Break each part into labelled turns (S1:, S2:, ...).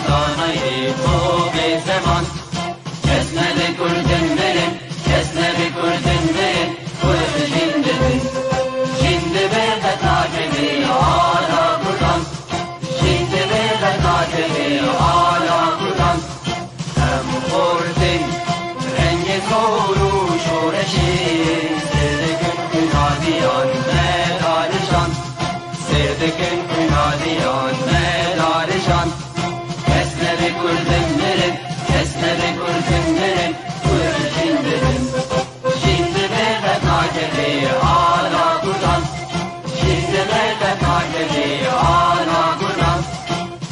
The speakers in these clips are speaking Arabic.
S1: دانای تو به زمان کسنه بکردن برن کسنه بکردن برن کرد جنده بن جنده به قطاعه آلا کردن جنده به قطاعه آلا کردن هم خوردن رنگ کورو شورشی سردکن کنادیان مدارشان سردکن کنادیان مدارشان کسنه بکردن برن کسنه بکردن برن کرد جنده بن جنده به قطاعه آلا کردن جنده به قطاعه آلا کردن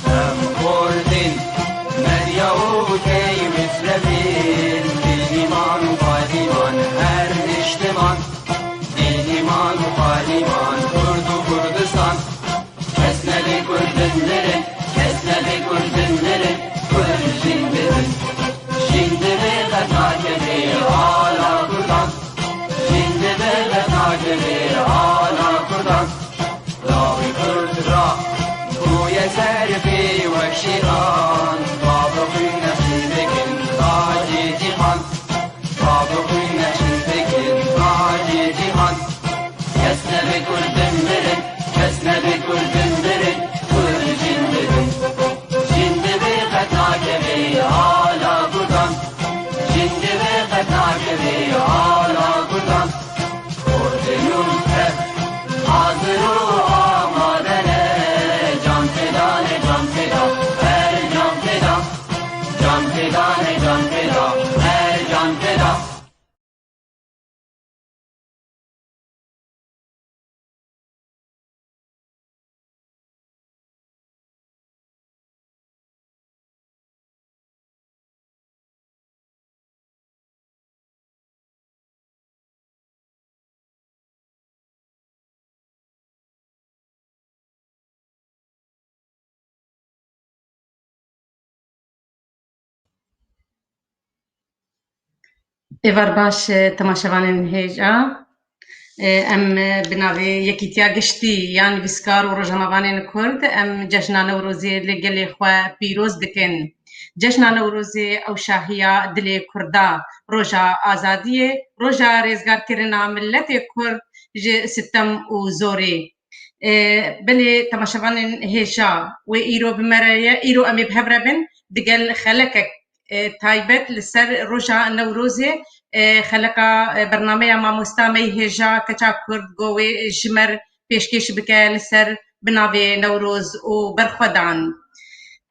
S1: هم خوردن مریو کی مسلمین دیمان و قادیمان هر اجتماع دیمان و قادیمان کرد و کردستان کسنه بکردن برن کسنه بکردن برن کرد جنده بن جنده به قطاعه آلا کردن جنده به قطاعه آلا کردن لاوی کرد را گوی سرفی و شیران بابا خوی نشین بکن تاج جهان بابا خوی نشین بکن تاج جهان کسنه بکردن برن کسنه بکردن برن کرد جنده بن جنده به قطاعه آلا کردن جنده به قطاعه آلا کردن کردنون که حاضر و آمادنه جان فدانه جان فدا هر جان فدا جان فدانه جان فدا هر جان فدا
S2: ایوار باش تماشاوانین هیجا ام بناوی یکیتیا گشتی یعنی ویسکار و روزنامه‌وانین کرد ام جشن نوروزی لگلی خو پیروز دکن جشن نوروزی او شاهیا دل کردا روزا آزادی روزا رزگار کرنا ملت کرد ستم و زوری بله تماشاوانین هیجا و ایرو بمریا ایرو امی بهبربن دگل خلکک تایبت لسر روزا نوروزی خلقا برنامه ما مستمع هجا کچا کرد گوی جمر پیشکش بکه لسر بناوی نوروز و برخودان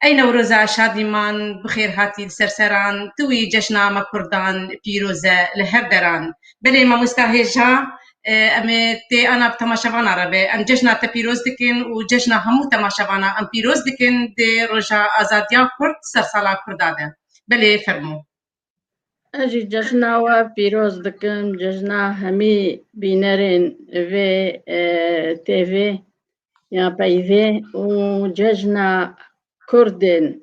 S2: ای نوروز شادی من بخیر هاتی سرسران توی جشن ما کردان پیروزه لهر دران بله ما مستهجا امی تی انا بتماشاوانا ربه ام جشن تا پیروز دکن و جشن همو تماشاوانا ام پیروز دکن دی روزا آزادیا کرد سرسالا کرداده بله فرمو
S3: اجی جشنا و پیروز دکم جشنا همی بینرین و تیوی یا پیوی و جشنا کردن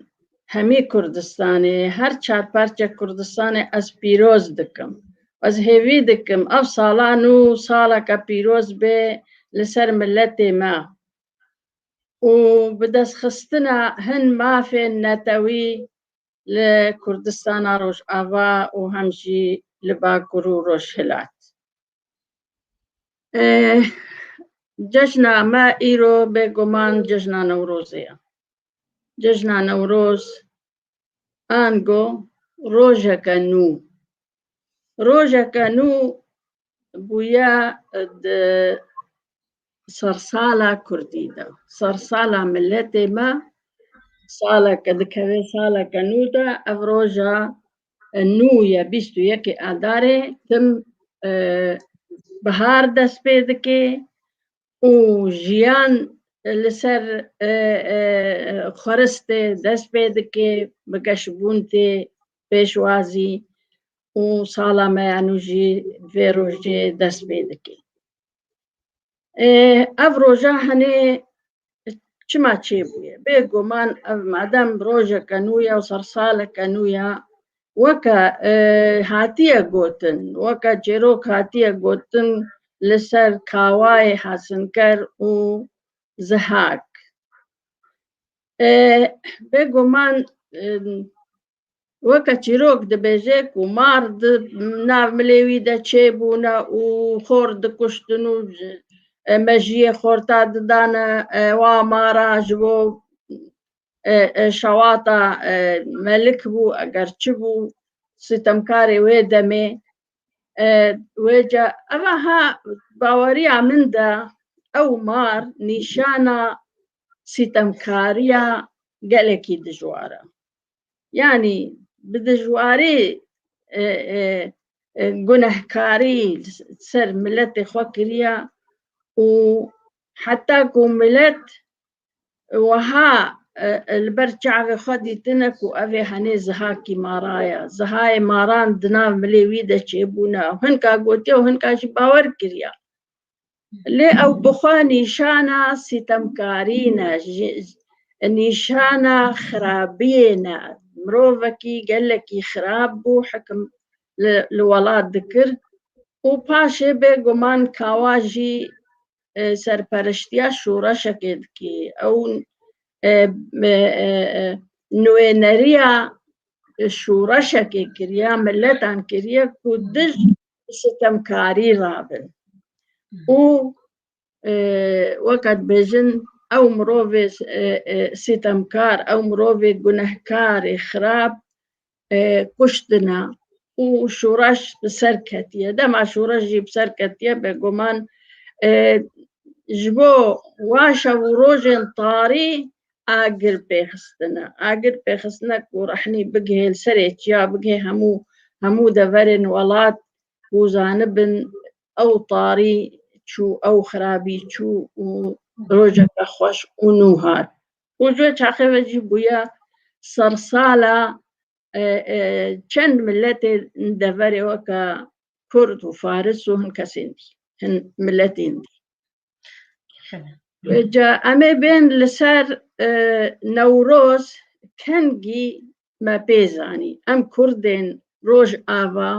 S3: همی کردستانی هر چار پارچه کردستانی از پیروز دکم از هیوی دکم اف سالا نو سالا که پیروز به لسر ملت ما و بدست خستنا هن مافی نتوی لكردستان روش آوا و همجی لباکر و روش هلات جشن ما ایرو به گمان جشن نوروزیه جشن نوروز آنگو روژه کنو بویا سرسالا کردیده سرسالا ملت ما سالا کدکوی سالا کنودا افروجا نویا 21 آداره تم بهار دست پیدا که و جیان لسر خرست دست پیدا که بکشبونت پیشوازی و سالا میانوجی ویروجی دست پیدا که افروجا هنه چما چی بوده بگو من مادام روزه کنویا و سرساله کنویا وکا هاتیه گوتن وکا جروک هاتیه گوتن لسر کاوای حسن کر و زهاک بگومان وەکە چیرۆک دەبێژێک و مار ناو ملێوی دەچێ بوونە و خۆر دکوشتن و مەژیە خۆرتا ددانە وا مارە ji بۆ شەواتە مەلک بوو ئەگەر چ بوو ستەمکارێ وێ دەمێ وێجا ئەمەها باوەریە مندا ئەو مار نیشانە ستەمکاریە gelekî dijwar e. Yani bi dijwarî gunehkarî ser milletê xwe kiriye û heta ku millet wiha li ber çavê xwe dîtine ku ev ê henê zihakî mara ye. Zihayê maran di nav milê wî de çêbûne hinka gotiye û hinka jî bawer kiriye. Lê ew bi xwe nîşana sîtemkarî ne, nîşana xirabiyê ne. Mirovekî gelekî xirab bû hekim li welat dikir û paşê bêguman kawa jî serpereştiya şûreşekê dikê. Ew nûêneriya şûreşekê kiriye, milletan kiriye ku dij sîtemkarî rabin û weke dibêjin ew mirovê sîtemkar, ew mirovê gunehkarê xirab kuştine û şûreş bi ser ketiye. Dema şûreş jî bi ser ketiye bêguman ji bo wa şev û rojên tarî agir pêxistine. Agir pêxistinek ku rehnî bigihê li serê çiya, bigihê hemû deverên welat û zanibin ew tarî çû, ew xirabî çû û rojeke xweş û nû hat. û ji we çaxê ve jî bûye sersala çend milletê deverê weke Kurd û Faris û hin kesên dî, hin milletên dî. Ca em ê bên li ser Newroz kengî me pê zanî. Em Kurdên Rojava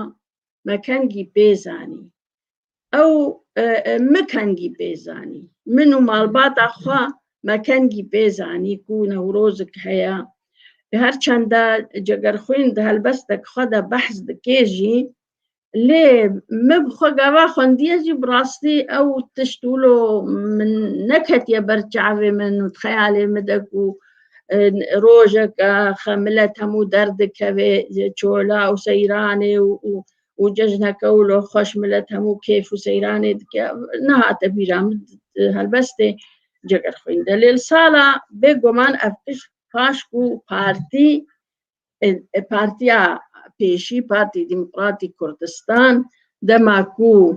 S3: me kengî pê zanî. Ew mi kengî pê zanî. Min û malbata xwe me kengî pê zanî ku Newrozek heye. Her çanda cegerxwîn di helbestek xwe de behs dike jî lê me bi xwe gava xwendiye jî bi rastî ew tişt wilo min neketiye ber çavê min û xeyalê me de ku rojeke millet hemû derdikeve çola û seyranê û cejneke wilo xweş millet hemû kêf û seyranê dike. Nehate bîra min helbestê cegerxwîn de. Lê li sala bêguman ev tişt paş ku partiya pêşî, Partî Demokratîk Kurdistan dema ku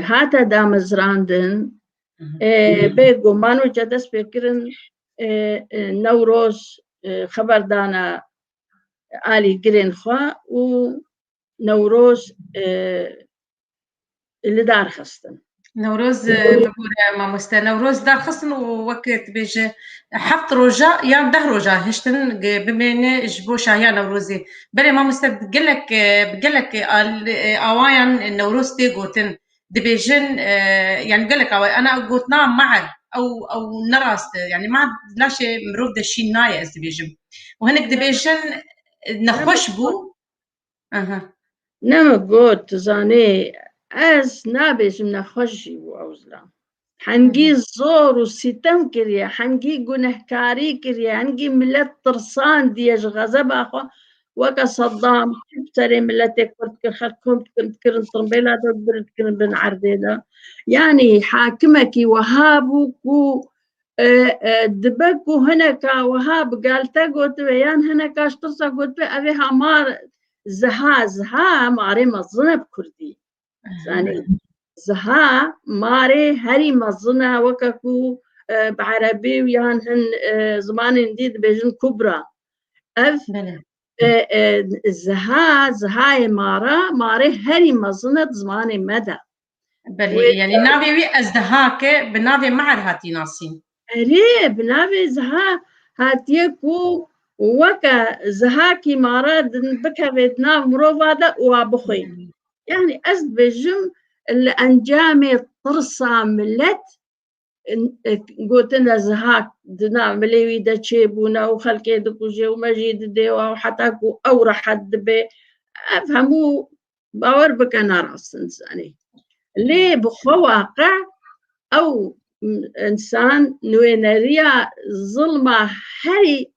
S3: hate damezrandin bêguman wêce dest pê kirin Newroz xeberdana alîgirên xwe û Newroz li dar xistin.
S2: نوروز بگوره مامۆستا نەورۆز داخستن و وەکت بێژە هەفت ڕۆژە یان 10 ڕۆژە هشتن بمێنێ ji بۆ şahiya Newrozê. Belê mamoste gelek awayان Newroz tê gotin dibêjin yani gelek away ana gotina meher ew nerast e yani meher laşê mirov de şîn naye ez dibêjim. û hinek dibêjin nexweş bû.
S3: Neme got zanê ez nabêjim nexweş jî bû ew zilam. Hengî zor û sîtem kiriye, hengî gunehkarî kiriye, hengî millet tirsandiye ji xezeba xwe weke Seddam bi serê milletê Kurd kir, xelk kom dikirin tirbêla de dikirin bin erdê de. Yani hakimekî wiha bû ku dibe ku hineka wiha bi galte gotibe yan hineka ji tirsa gotibe ev ê hemar ziha marê mezin e bi Kurdî. Yani ziha marê herî mezin e weke ku bi erebî yan hin zimanên dî dibêjin kubra. Ev zihayê mara marê herî mezin e di zimanê me de.
S2: Belê yani navê wî ezdihake bi navê meher hatî nasîn.
S3: Erê bi navê ziha hatiye ku weke zihakî mara bikeve di nav mirova de wa bixwe. Yani ez dibêjim li encamê tirsa millet قوتنا زهاك دنا مليوي دا تشيبونا وخلقي دكوجي ومجيد ديوا وحتاكو أورا حد بي أفهمو باور بكنا راس إنساني ليه بخواقع أو إنسان نويناريا ظلمة هري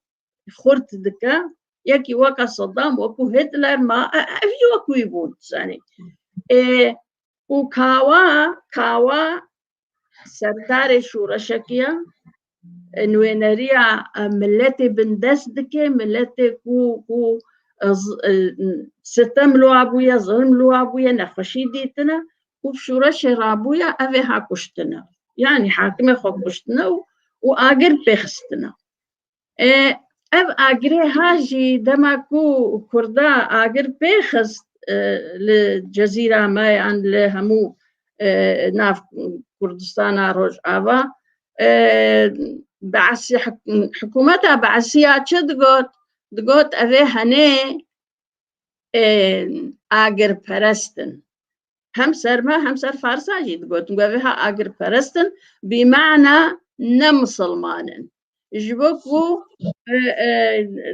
S3: خورت دكا يكي وكا صدام وكو هتلر ما أفي وكو يبون يعني وكاوا سردار شورشكيا نويناريا ملتي بندس دكي ملتي كو ستم لو أبويا ظلم لو أبويا نخشي ديتنا وبشورش رابويا أفي هاكوشتنا يعني حاكمة خوكوشتنا وآقر بيخستنا أب آقري هاجي دماكو كردا آقر بيخست للجزيرة ما عند لهمو ناف كردستان روج آبا بعسي حكومتها بعسيها دقوت أفي هني آقر پرستن هم سر فارساجي دقوت نقوفيها آقر پرستن بمعنى نمسلمانن جبوكو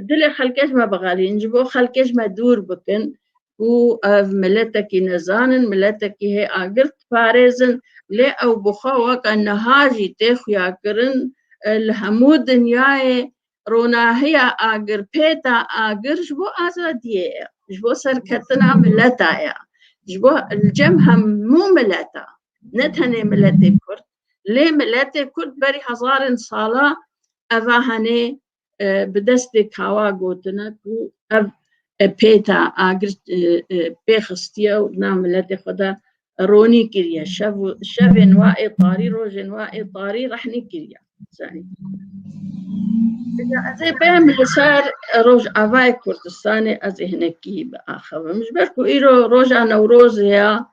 S3: دل خلقش ما بغالين جبو خلقش ما دور بكن و ملتكي نزانن ملتكي هي آقرت فارزن لي أو بخوك أن هاجي تخيا كرن الهمو دنياي رونا هي آقر بيتا آقر جبو آزادية جبو سركتنا ملتايا جبو الجمهم مو ملتا نتهني ملتي كرد لي ملتي كرد بري هزار صالة أفاهني بدستي كاوا قوتنا كو أب بيتا آقر بيخستيا ونام ملتي خدا روني كريا شافين واي طاري روجين واي طاري رحني كريا ساني زي بهم اللي صار روج أفاي كردستاني أزي هنكي بآخر مش بركو إيرو روجا نوروزيا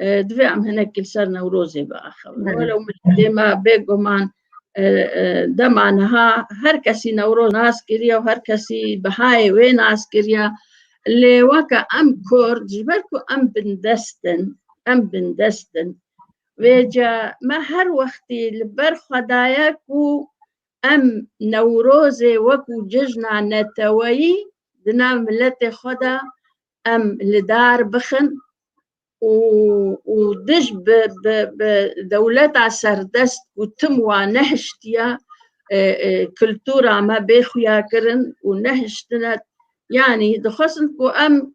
S3: دوي عم هناك كل صار نوروزي بآخر ولو ملتي ما بيقو مان دمانها هر كسي نوروز ناس كريا وهر كسي بهاي وين ناس كريا اللي وكا أم كورد جبركو أم بندستن ويجا ما هر وقتي لبر خداياكو أم نوروزي وكو ججنا نتوي دنا ملتي خدا أم لدار بخن ودج بدولتا سردست وتموا نهشتيا كلتورا ما بيخويا كرن ونهشتنا يعني دخصنكو أم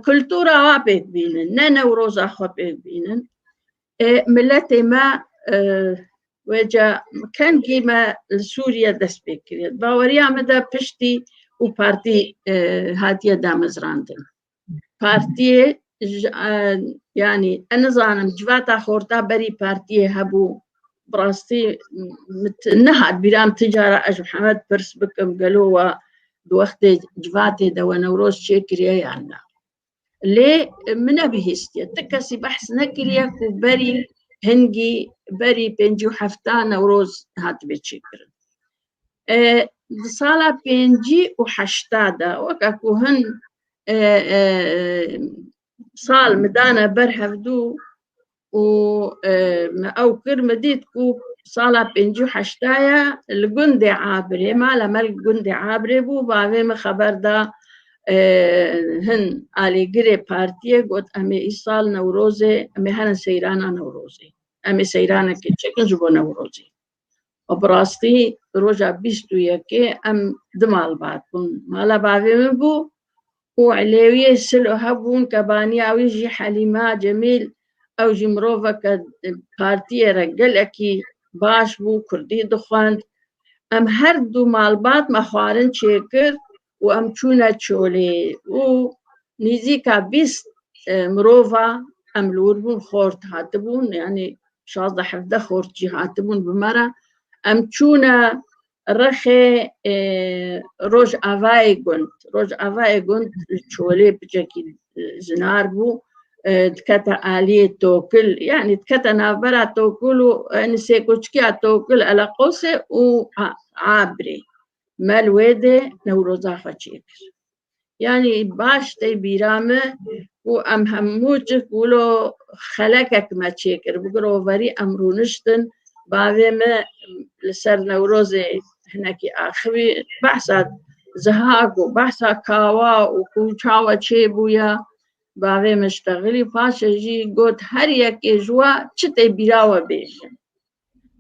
S3: كلتورا وابيك بينن نانا وروزا خوابيك بينن ملتي ما وجا كان كيما سوريا دست بكريت باوريا مدى بشتي وبارتي هاتيا دامزراندن بارتي يعني أنا زانم جواتا خورتا بري بارتي هبو براستي نهاد بيرام تجارة أج محمد برس بكم قالوا بوقت جواتي دو نوروز شكريا يعني ليه من بهستيا تكسي بحث نكريا بري هنجي بري بنجو حفتان نوروز هات بتشكر صالة بنجي وحشتادا وكاكو هن صال مدانا برهفدو أو كرمديتكو صالة بنجو حشتايا الجندي عابري ما لما الجندي عابري بو بعدين ما خبر دا هن على جري بارتيه قلت أمي إيصال نوروزي أمي هن سيرانا نوروزي أمي سيرانا كتشكل جبو نوروزي وبراستي رجع بيستو يكي أم دمال بعدكم مالا بعدين بو وعلوية سلو هبون كباني أو يجي حليمة جميل أو جمروفا كبارتيه رجل أكي باش بو كردي دخان أم هردو مالبات مخوارن شكر وأم چونا چولي ونيزيكا بيست مروفا أم لوربون خورت هاتبون يعني شاطة حفظة خورت جي هاتبون بمرة أم چونا رخي روج أفاي قنت چولي بجاكي زنار بو تكتا آلية توكل يعني تكتا نابرا توكل نسيكوشكي توكل على قوسي وعابري مالويدة نوروزا خشيكر يعني باش تي بيرامه وأم هموجك ولو خلقك ما تشيكر بقرو وري أمرونشتن بعدين ما لسر نوروزي هناك آخوي بحثت زهاق وبحثة كاوا وكوشاوا تشيبويا بعدين مشتغلي باشا جي قلت هر يكي جوا چتي بيراوا بيجن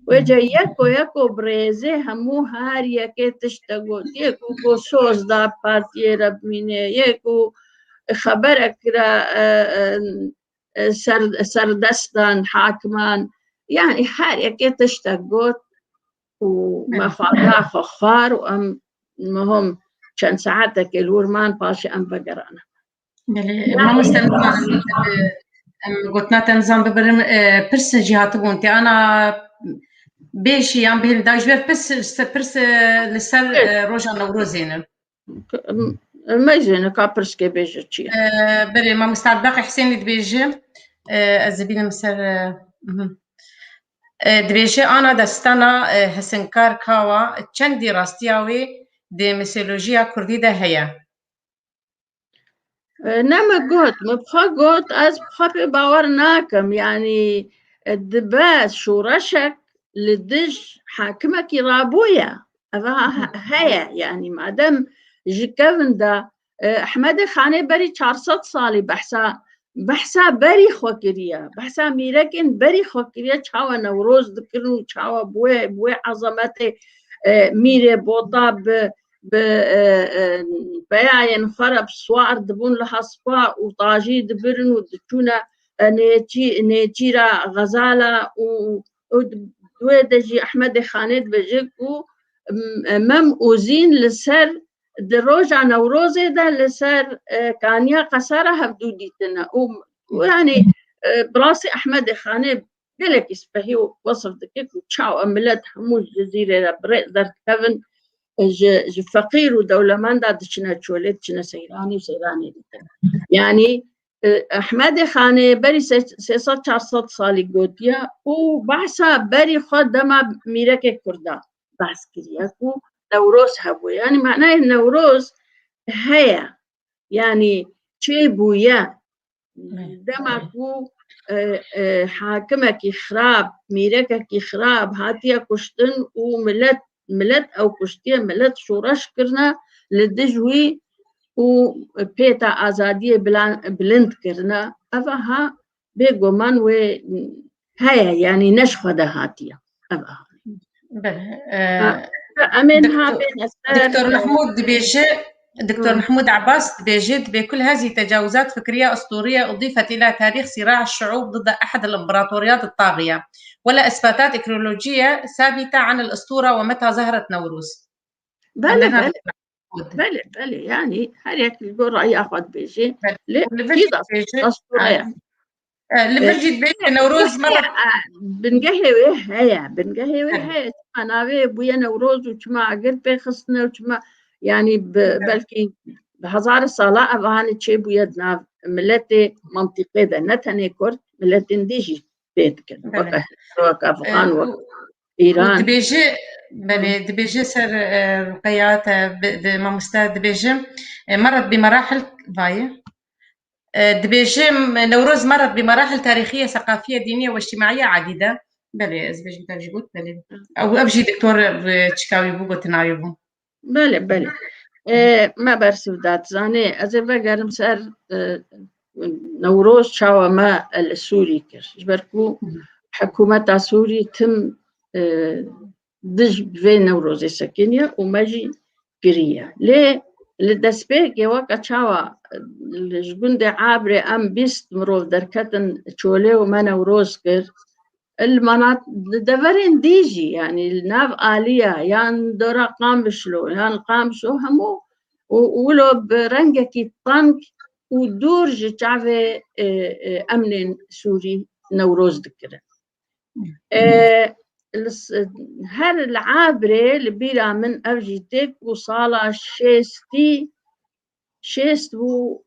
S3: وجا يكو بريزي همو هر يكي تشتغل يكو كو سوز دا بارتي ربميني يكو خبرك سردستان حاكمان يعني هر يكي تشتغل وما فاضا فخار وأم مهم كان ساعتك الورمان باشا أم بقرانا
S2: بله ما مستمع قلت نتنظم ببرم برس جهات بونتي أنا بيشي عم بهل دايجبر برس لسر روجا نوروزين
S3: ما يزين كابرس كي بيجي تشي
S2: بله ما مستعد باقي حسين دبيجي الزبين مسر دبيجي أنا دستانا هسنكار كاوا چندی راستياوي دي ميثولوجيا كردي ده هيا
S3: نما قلت مبخا قلت از بخا باور ناكم يعني الدباس شو رشك للدج حاكمك رابويا هيا يعني مادام جكفن دا احمد خاني بري 400 صالي بحثا بري خوكريا بحثا ميركن بري خوكريا چاوا نوروز دكرنو چاوا بوي عظمتي ميري بوطا بيعين خرب سوار دبون لها صفا وطاجي دبرن ودتونا نيتيرا غزالة ودويدجي أحمد خانيد بجيك مم أوزين لسر دروجة نوروزي ده لسر كانيا قصارة هبدوديتنا ويعني براسي أحمد خانيد قالك يسبهي وصف دكيك وتشاو أملات حموز جزيرة بريق در كفن فقير ودولة ماندا دشنا تشولت دشنا سيراني يعني أحمد خاني بري 300-400 صالي قوتيا وبحثا بري خود دما ميرك كردا بحث كرياكو نوروز هبو يعني معناه النوروز هيا يعني شي بويا دماكو حاكمك يخراب ميرك يخراب هاتيا كشتن ملت أو كشتية ملت شورش كرنا للدجوي وبيتا آزادية بلند كرنا أفها بيقومان هيا يعني نشخة هاتية أفها أمنها بين
S2: دكتور محمود دبيجي دكتور محمود عباس دبيجي بكل هذه تجاوزات فكرية أسطورية أضيفت إلى تاريخ صراع الشعوب ضد أحد الإمبراطوريات الطاغية ولا إثباتات إكرولوجية ثابتة عن الأسطورة ومتى ظهرت نوروز.
S3: بلى يعني هريك يقول رأي أخذ بيجي كده أسطورية
S2: لبرجي دبيجي نوروز مرة
S3: بنقهوي هيا أنا بويا نوروز وشما عقل بيخصنا وشما يعني بلكي بهزار الصلاة أبهاني تشي بويدنا ملتي منطقة ده نتني كرد ملتي نديجي بيت كده وكا أفغان وإيران
S2: دبيجي سر رقيات ما مستعد دبيجي مرت بمراحل ضايع دبيجي نوروز مرت بمراحل تاريخية ثقافية دينية واجتماعية عديدة بلي أزبيج بتاجيبوت بلي أو أبجي دكتور تشكاوي بوغو تنايبو
S3: بلي ما برسو دات زاني أزبا قرم سر نوروز شاوة ما السوري كر جبركو حكومة سوري تم دج في نوروز سكينيا وماجي بريا ليه لدسبيك يوقع شاوة الجبند عابري أم بيست مروف دركتن تشولي وما نوروز كر المناطق دفرين ديجي يعني الناف آلية يعني دورا قامشلو يعني قامشو همو ولو برنجكي طنك ودور تعرفي أمن سوري نوروز ذكره هر العابرة البيرة من أرجيتك وصالة شيست و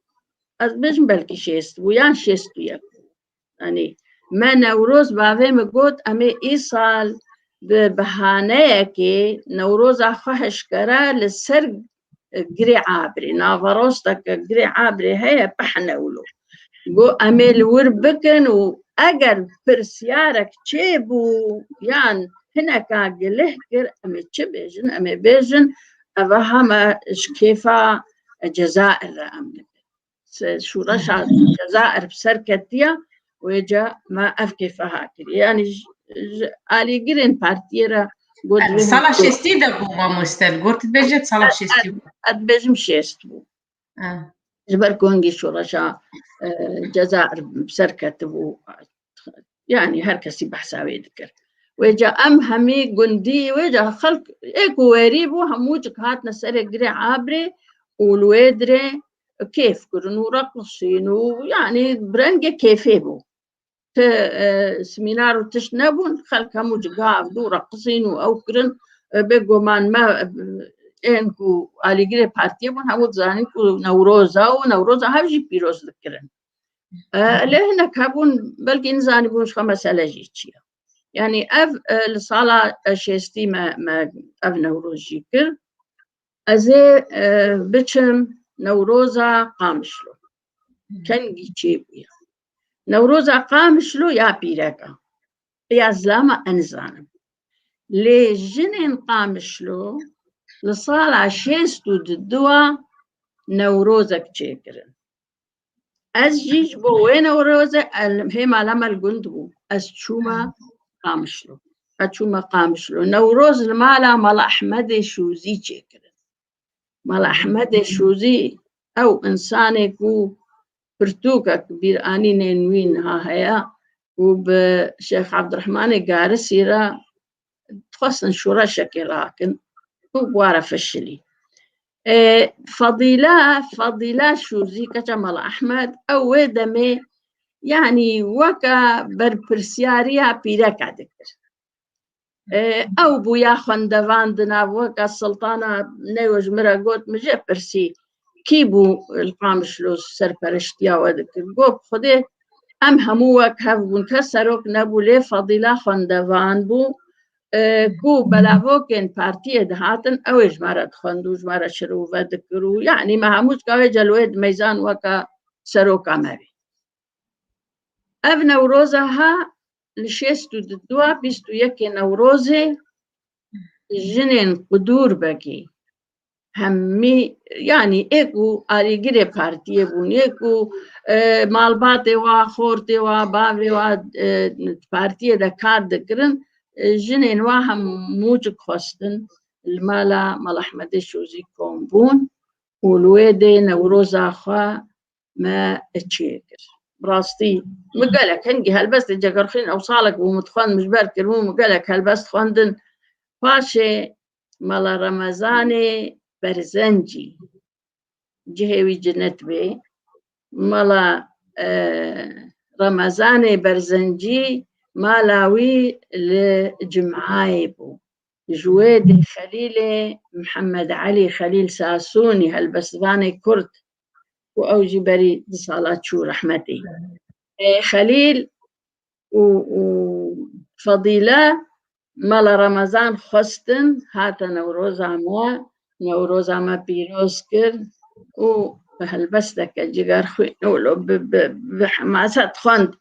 S3: مش بلكي شيست ويان شيست يعني ما نوروز بعدين قلت أمي إيصال ببهانيكي نوروز أخوهش كرا للسرق قري عابري نافروستك قري عابري هي بحنولو قو أمي الوربكن اگر پرسیارک چه بو یان هنکا گله کر امی چه بیجن امی بیجن او همه شکیفا جزائر امن شورش جزائر بسر کتیا ويجا ما أفكي هاكر يعني علي جرين بارتيرا قد
S2: صلاح شستي دبو ما مستل قلت بيجت صلاح شستي
S3: بيجم شيستو جبر كونجي شورشا جزائر بسركة يعني هركسي بحساوي ذكر ويجا أم همي قندي ويجا خلق إيكو ويريبو هموجك هاتنا سرق جري عابري والويدري كيف كرنو رقصينو يعني برنجة كيفيبو سمينار تشنبون خلق هموج قاف دو رقصينو أو كرن بيقو من ما إنكو على جري بارتيبون هموج زانيكو نوروزا هاوجي بيروز ذكرن لهنا كابون بلكي نزاني بونش خمسة لجيتشيا يعني أف الصلاة شيستي ما أف نوروز جيكر أزي بچم نوروزا قامشلو كان جيتشيبيا نوروزا قامشلو يا بيركا يا زلاما أنزانم لي جنين قامشلو لصالة شيستو ددوا نوروزا كتشيكرن از جيج بو وين نوروزا هما لما الجندبو از شوما قامشلو أشوما قامشلو نوروز المالا مال أحمد شوزي تشيكرن مال أحمد شوزي أو إنساني كو برتوكا كبير آني نينوين ها هيا وبشيخ عبد الرحمن قارسي را تخصن شورا شكي لكن وبوارا فشلي فضيلة شوزي كجمال أحمد أو دمي يعني وكا بربرسياريا بيركا دكر أو بويا خندواندنا وكا السلطانة نيوج مرا قوت مجي برسي كيبو القامشلو سرپرشتيا ودكر قوب خده أم هموك هفبون كسروك نبو لي فضيلة خندوان بو كو بلاغوكين بارتيه دهاتن أو إجمارة خندو إجمارة شروع ودكرو يعني ما هموش كاوي جلويد ميزان وكا سروكا مري أف نوروزها لشيستو ددوا بيستو يكي نوروزي جنين قدور بكي همي يعني إيكو آريجري بارتيه بون إيكو مالباتي وخورتي وبابي وبارتيه دا كار دكرن جنين واهم موجك خستن المالا مال أحمد شوزي كومبون والويدي نوروزا خوا ما اتشيكر براستي مقالك هنجي هالبس جاكرخين أو صالك ومتخان مجبر كرمو مقالك هالبس خواندن باشي مالا رمزاني برزنجي جهوي جنت بي مالا رمزاني برزنجي مالاوي لجمعاي بو جويدي خليلي محمد علي خليل ساسوني هالبسباني كرد وأوجي بري صلاة شو رحمتي خليل وفضيلة مالا رمضان خستن هاتا نوروزا ما بيروز كر وهالبستك جيجار خوين ولو بحماسة خند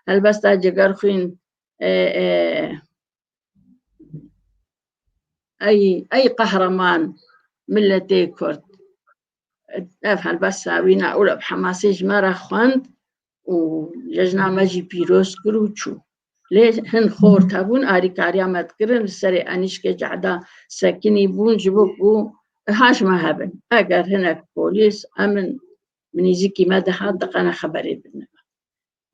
S3: هالبستا جيجار خوين أي قهرمان ملتي كرد أفهم بس وينا أولى بحماسي جمرة خند وججنا ماجي بيروز كروتشو ليه هن خور تابون آري كاريا متكرن سري أنيش كجعدا سكني بون جبوكو هاش ما هبن أجر هناك بوليس أمن من يزيكي ما دحات دقنا خبري بنا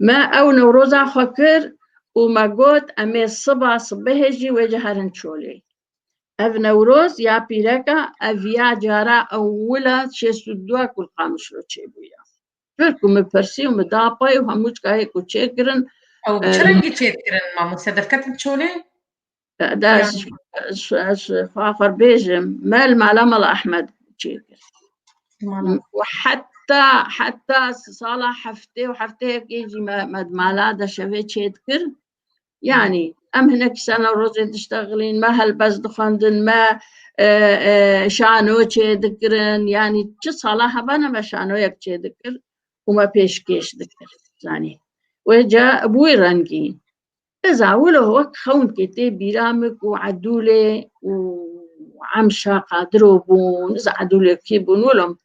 S3: ما أو نوروزا فكر وما قوت أمي الصبح صبهجي وجهرن شولي أف نوروز يا بيركا أفيا جارا أولا شسدوا كل قامشلو تشيبويا فركم مبرسي ومداباي وهموش كاي كوتشيكرن
S2: أو بشرنجي تشيكرن ما مستدركات تشولي
S3: دا فافر بيجم مال معلم أحمد تشيكر وحتى صالح حفتي كيجي مدمالا دا شوي تشيكر يعني أم هناك سنة روزي تشتغلين ما هالبس دخندن ما شانو تشيدكرن يعني صلاح بنا ما شانو يك تشيدكر وما بيش كيش دكر يعني وجا بوي رنجي إذا وله وقت خون كتي بيرامك وعدولة وعمشا قادرو بون إذا عدولة كيبون ولهم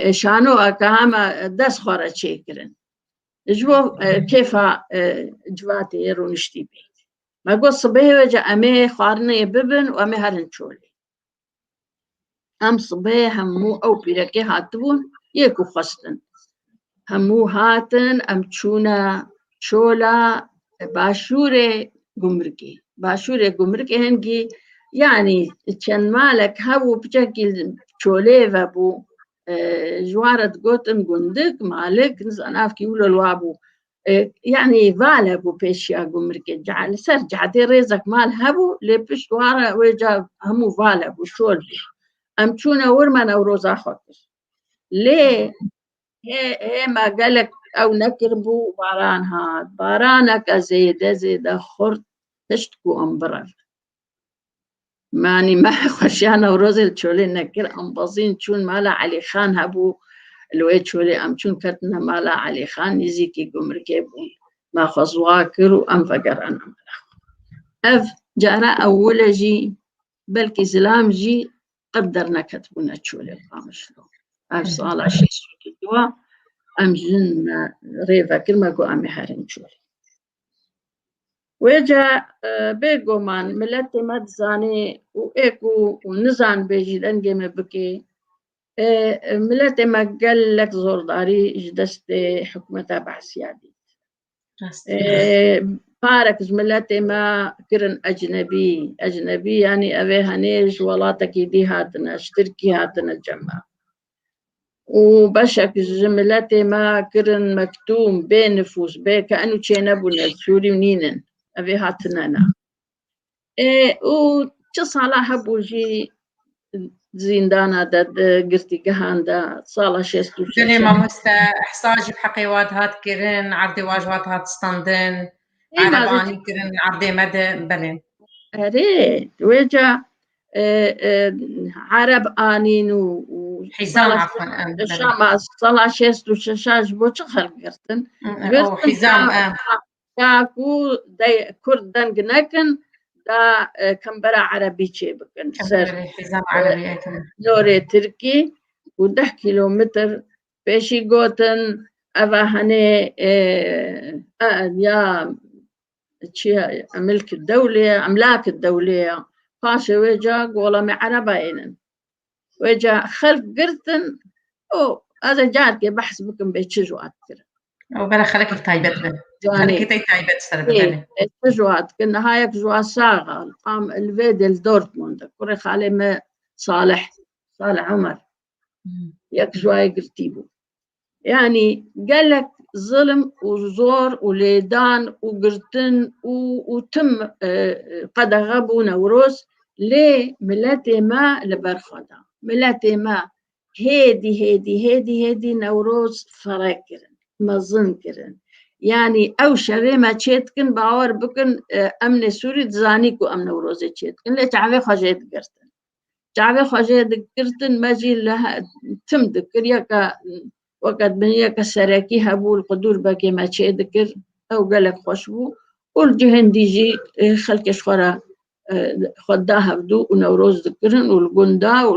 S3: شانو أكاما دس خورا شكرن جو كيف جواتي يرونشتي بيت ما قول صبيه وجا أمي خارنا يببن وأمي هرن شولي أم صبيه همو أو بيركي هاتبون يكو خستن همو هاتن أم تشونا شولا باشورة قمركي هنجي يعني كان مالك هاو بشكل شولي وابو جوارة قوتن قندق مالك نزعناف كيولو الوابو يعني فالا بو بيشيا قمركي جعل سرجع دي ريزك مال هابو لبش دوارة ويجا همو فالا بو شول أم تشونا ورمان أو روزا خطر ليه هي ما قالك أو نكربو باران هاد بارانك زيدا خرد تشتكو أمبرر ماني ما خشيانا وروزي تشولي نكر أمبازين تشون مالا علي خان هبو الويت شولي أم تشون كتنا مالا علي خان يزيكي قمركي بون ما خزواكر وأم فقر أنا أف جارة أول جي بلكي سلام جي قدرنا كتبونا تشولي القامشلو أف صالة شي سوكي دوا أم جن ريفا كلمة قو أمي هارين شولي ويجا بيقو من ملتي مدزاني وإيكو ونزان بيجي دنجي مبكي ملتي ما قال لك زورداري جدست حكومة بعسيادي بارك ملتي ما كرن أجنبي يعني أبي هنيج ولا تكيدي هاتنا اشتركي هاتنا الجماعة وبشك جملتي ما كرن مكتوم بين نفوس بين كأنه تشينبونا سوري ونينن أبي هاتنا وتصالح بوجي زندانا داد قرتي كهاندا صالة شستو
S2: دني ما مستا إحصاج بحقي واد هات كرن عردي واجوات هات ستاندن عرباني كرن عردي مدى بلين
S3: ريت ويجا عرب آنين
S2: حزام عفوا
S3: شما صلاة شستو ششاج بوش خلقرتن
S2: أو حزام
S3: كاكو داي كردن جنكن دا كمبرا عربي شيء بكن
S2: حزام عربي
S3: نوري تركي و10 كيلومتر بيشي قوتن أبا هني يا تشي ملك الدولة أملاك الدولة فاشي ويجا قولا معربين ويجا خلق قرتن هذا جاركي بحث بكم بيتشجو أكثر
S2: وبلا خلك التايبت بن خلك تايبت سربتني
S3: التجوات كنا هايك جوا ساغا قام الفيدل دورتموند كوري خالي صالح عمر يك جواي قرتيبو يعني قال لك ظلم وزور وليدان وقرتن وتم قد غبو نوروز ليه ملاتي ما لبرخدا ملاتي ما هيدي نوروز فراكرن مظن كرن يعني أو شبه ما تشيتكن باور بكن أمن سوري تزانيكو أمن وروزي تشيتكن ليش عبي خجيت قرتن جعبي خجيت قرتن ماجي لها تم ذكر يكا وقت بنيك سراكي هبو القدور باكي ما تشي ذكر أو قالك خوشبو والجهن ديجي خلكش خورا خداها بدو ونوروز ذكرن والقندا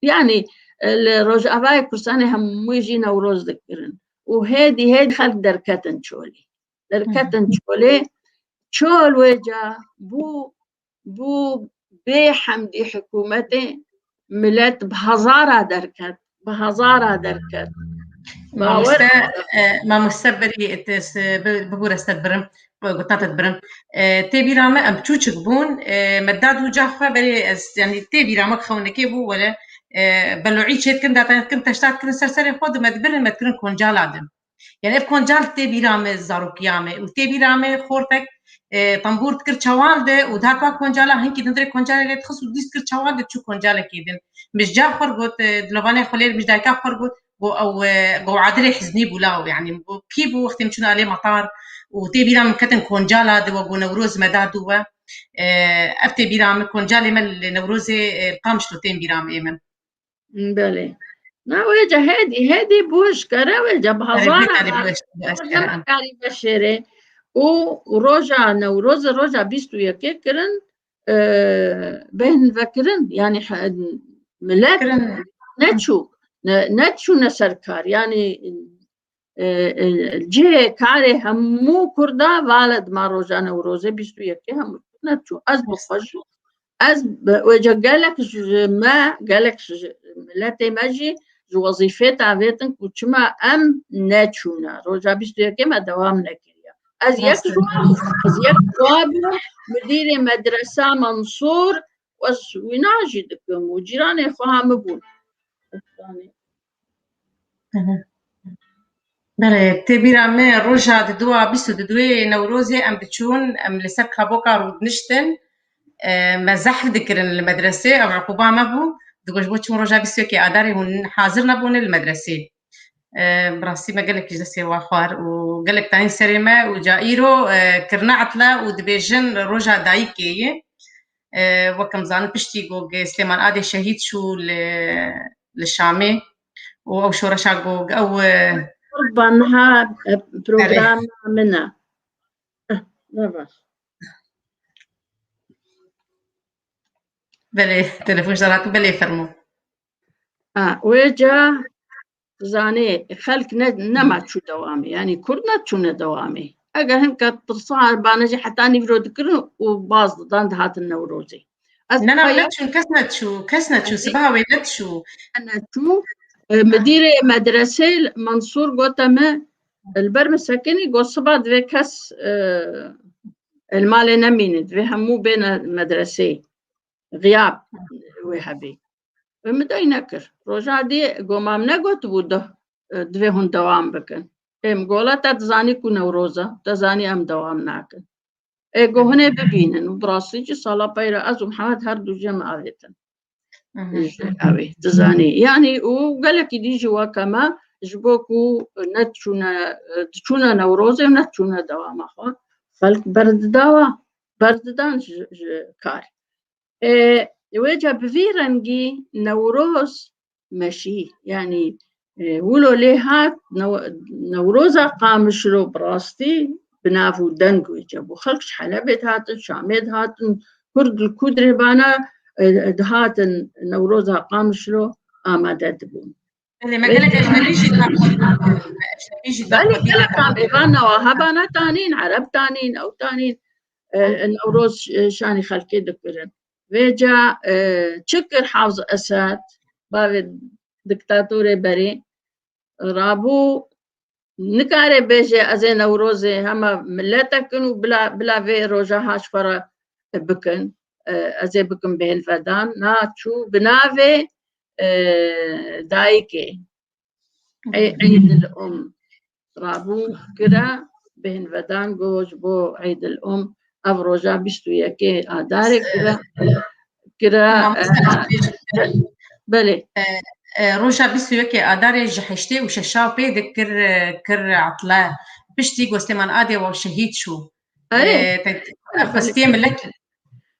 S3: يعني الروج أباي كرساني هم يجي نوروز ذكرن وهيدي خلق دركتن شولي شول وجا بو بحمدي حكومتي ملت بهزارة دركت
S2: ما مستبري بقول استدبرم قطعت برم تبي رامة أم تشوش بون مداد وجاخة بري يعني تبي رامة خونك بو ولا بلوعي شيء كنت اشتاق كن سرسري خود مدبرن مدكرن كونجال عدم يعني اف كونجال تبي رامة زاروكيامة وتبي رامة خورتك طنبور تكر چوال ده ودهاكوا كونجالا هنكي دندري كونجالا اللي تخص وديس كر چوال ده شو كونجالا كيدن مش جا خرجت دلواني خليل مش دايكا خرجت او جو عادل حزني بولاو يعني كيبو وقت مشون عليه مطار وتبي رام كتن كونجالا ده وجو نوروز مدادوا افتي بيرام كونجالي مل نوروز قامشلو تين بيرام ايمن
S3: بله ناويجا هادي بوش كراويجا بهزارة
S2: بتاری باش
S3: روجا مكاري بشيري وروجا نوروز روجا بيستو يكي كرن بين فكرن يعني ملات
S2: کرن
S3: نتشو نسركار يعني الجهة كاري همو كردا والد ما روجا نوروزي بيستو يكي همو نتشو از بخوش از وجا قالك ما قالك ملاتي ماجي وظيفات عبيتن كوتشما ام ناتشونا روجا بيستو يكي ما دوام نكريا از يكشوا مدير مدرسة منصور ويناجي دكم وجيراني فهم بون
S2: بله تبیرا من روزا دوا بیست دوی نوروزی ام بچون ام لسر خابوکا رود نشتن مزح ذكر المدرسة أو عقوبة ما بو دقوش بوتشون روجا بيسيو كي أداري هون حاضر نبون المدرسة براسي ما قالك جلسي واخوار وقالك تاني سريمة وجائيرو كرنا عطلة ودبيجن روجا دايكي وكم زان بشتي جوج سليمان آدي شهيد شو للشامي أو شو رشا جوج أو
S3: قربانها بروجرام منا لا بس
S2: بله تلفون جراتو بله فرمو
S3: ويجا زاني خلق نما شو دوامي يعني كرنا شو دوامي اگر هم كتصار بانجي حتى نيفرو ذكر وباز ضد هات النوروزي
S2: نانا ولدشو كسنتشو سبها ولدشو
S3: انا شو مدير مدرسة منصور قوتما البرم ساكني قو صبا دوي كس المال نمين دوي همو بين المدرسة غياب وهبي مدای نکر روزا دی گمام نگوت بوده دوی هون دوام بکن ام گولا تزانی کو نوروزا تزانی ام دوام نکن گوهنه ببینن و براستی چه سالا پیرا از محمد هر دو جمع آویتن اوی تزانی یعنی او گلکی دی جوا کما جبوکو نتشونا نوروزه و نتشونا دوام آخوا فالک برددان کار ويجا بفيرنجي نوروز ماشي يعني ولو ليهات نوروزا قامشلو براستي بنافو دنق ويجابو خلقش حلبت هاتن شامد هاتن كرد الكدر بانا هاتن نوروزا قامشلو آمادة دبون
S2: ما قالك أجنبي
S3: بالي قالك عم إبانا وهبانا تانين عرب تانين أو تانين النوروز شاني خلقي دكرن ويجا تشكر حافظ أسد باب دكتاتوري بري رابو نكاري بيجي أزي نوروزي هما ملتكن بلا في روجا هاشفرا بكن أزي بكن به الفدان ناتشو بنافي دايكي عيد الأم رابو كرا به الفدان جوج بو عيد الأم أفروجا بيستو يكي آداري كرا بله
S2: روجا بيستو يكي آداري جحشتي وششاو بيد كر عطلة بشتي وسليمان آدي وشهيد شو فستي ملك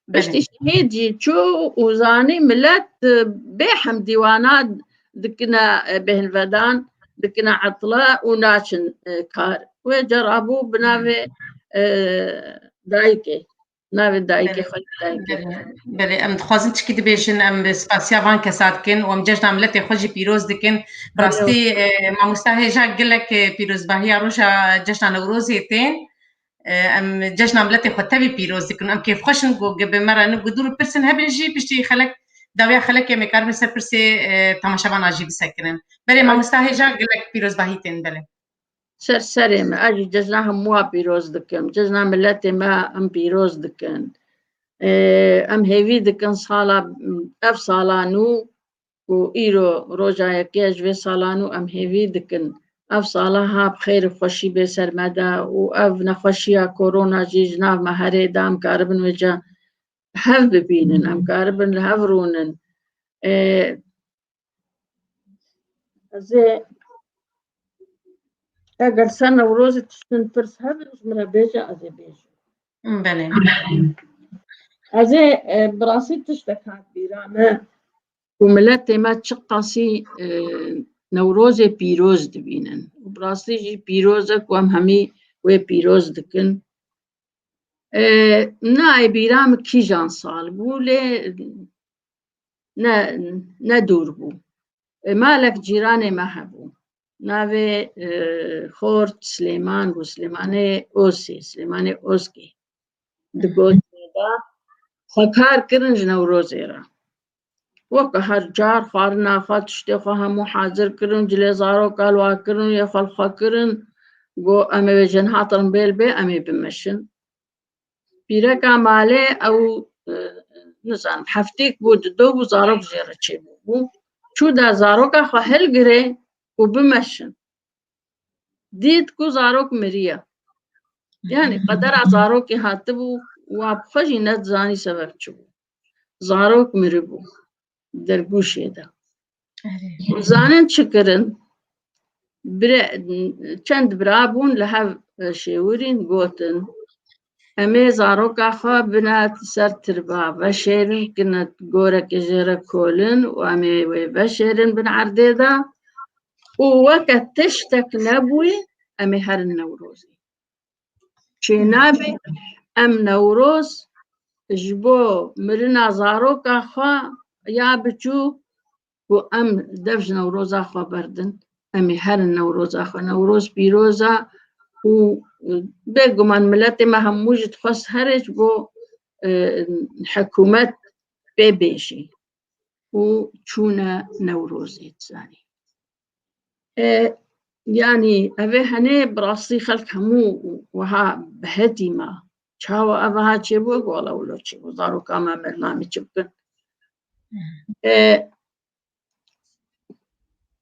S3: بشتي شهيد جيتشو وزاني ملت بيحم ديوانات دكنا بهن فدان دكنا عطلة وناشن كار وجربوا بنافي دايكي نافي دايكي خلي دايكي
S2: بله ام خوازن تشكي دبيجن ام سباسيا فان كسات كن وام جشنا ملتي خوجي بيروز دكن براستي ما مستهجا قلك بيروز باهي روجا جشنا نوروزي تين ام جشنا ملتي خطبي بيروز دكن ام كيف خوشن جو بمره نقدر برسن هبلجي بشتي خلك داويا خلك يا مكار بس برسي تماشا بناجي بسكرن بله ما مستهجا قلك بيروز باهي تين بله
S3: سرسري ما أجي جزناهم موا بيروز دكم جزنا ملتي ما أم بيروز دكن أم هيفي دكن صالة أف صالانو وإيرو روجا يكيج في صالانو أم هيفي دكن أف صالها بخير خوشي بسر مدى وأف نخوشيا كورونا جي جناف مهاري دام كاربن وجا هف ببينن أم كاربن هفرونن زي اگر سنة وروزي تشتن فرس هذا مرة بيجا أزي بيجا
S2: بله
S3: أزي براسي تشتكات بيرامة وملت ما تشقصي نوروز بيروز دبينن وبراسي جي بيروزك وهم همي وي بيروز دكن ناي بيرام كيجان صال بولي ندور بو مالك جيراني ما هبو ناوي خورت سليمان وسليماني أوسي سليماني أوسكي دقوت دا خكار كرنج نوروزي را وكا هر جار خارنا خاتشتي خامو حاضر كرن جلي زارو قالوا كرن يخلخا كرن قو أمي بجن هاطرن بيلبي أمي بمشن بيركا مالي أو نزان حفتيك بود دو بزارو بزيرا چي بو شو دا زاروكا خهل گري وبمشن ديت كو زاروك مريا يعني قدر زاروكي هاتبو وابخجي نت زاني سبب چبو زاروك مربو درگوشي دا زانن چكرن چند برابون لهاو شيورين گوتن امي زاروكا خوا بنات سر تربا بشيرن كنت گورك جيرا كولن وامي بشيرن بن عرديدا ووقت تشتك نبوي امي هر النوروزي چي نابي ام نوروز جبو مرنا زاروكا خوا يا بچو وام دفج نوروزا خوا بردن امي هر النوروزا خوا نوروز بيروزا و بيقو من ملتي ما هموج تخص هرج بو حكومة بيبيشي وچونا نوروزي تزاني يعني أبي هني براسي خلق همو وها بهدي ما چاوا أبها چبو ولا ولا چبو زارو كاما مرنامي چبكن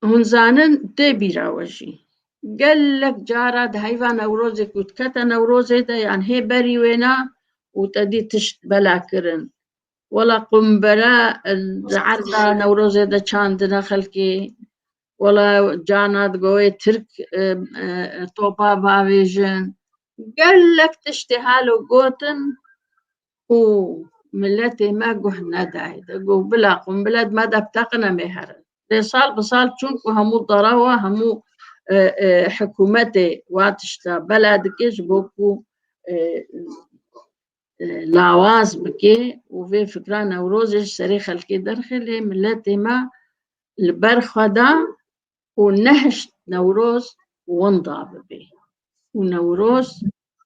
S3: هون زانن دي بيراوجي قال لك جارة هايفا نوروزي كتا نوروزي دا يعني هي بري وينا وتدي تشت بلا كرن ولا قنبلا العرضة نوروزي دا چاندنا خلقي ولا جانات قوي ترك طوبا باويجن قال لك تشتهالو قوتن وملتي ما قوه نداي قوه بلا قنبلاد ما دبتقنا مهرن دي صال بصال چونكو همو ضراوة همو حكومتي واتشتا بلدكش بوكو لاواز بكي وفي فكرة نوروزش سري خلقي درخلي ملتي ما البرخدا ونهش نوروز ونضاب بي ونوروز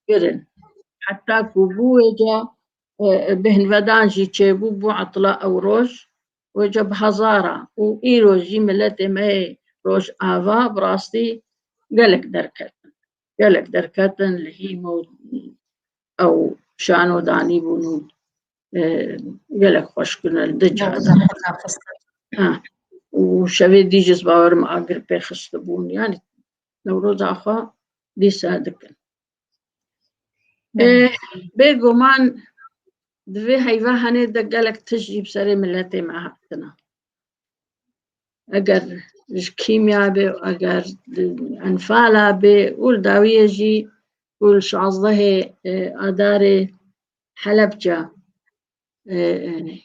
S3: قرن حتى كوبو يجا بهن ودانجي تشيبو بو عطلاء أوروج وجا بهزارة وإيروجي ملتي ما روش آفا براستي قالك دركتن اللي هي موت أو شانو داني بونو قالك خوش كنا الدجا وشوي ديجز باور ما أقر بيخستبون يعني نوروز آخوا دي سادكن بيقو مان دوي هايفا هاني دقالك تجيب سري ملتي معهتنا أقر كيمياء بي وأقر أنفالا بي والداوية جي والشعظه أداري حلبجة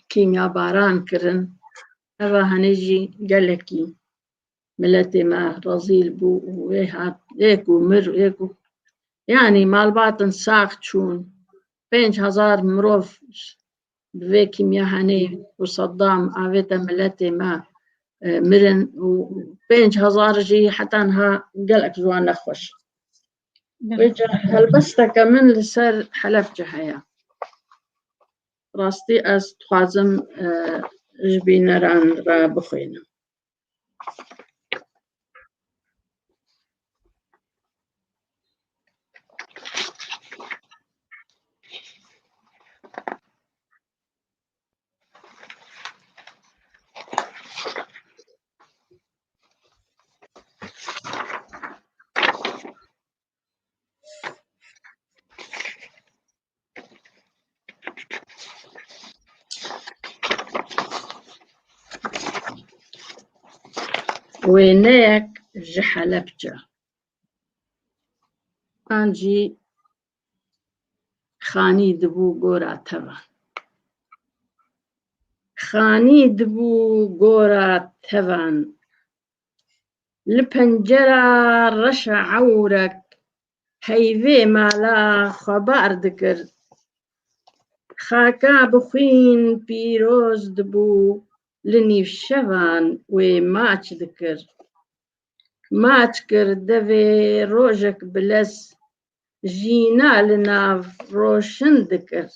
S3: كيمياء باران كرن أبا هنجي قالكي ملتي ما رزيل بو ويهات ايكو مر ايكو يعني مال باطن ساق تشون 5000 مروف بوي كيمياء هني وصدام عاويتا ملتي ما مرن و 5000 جي حتى انها قالك جوان نخوش ويجا هلبستا كمان لسر حلبجة هيا راستي از تخازم جبينا ران را بخوينا وينيك جحلبجة أنجي خاني دبو قورا تبا خانی دبو گورا تفان لپنجرة رشا عورك هيفي مالا خبار دكر خاكا بخوين بيروز دبو لنيف شفان وماتش دكر ماتش كر دفي روجك بلس جينا لناف روشن دكر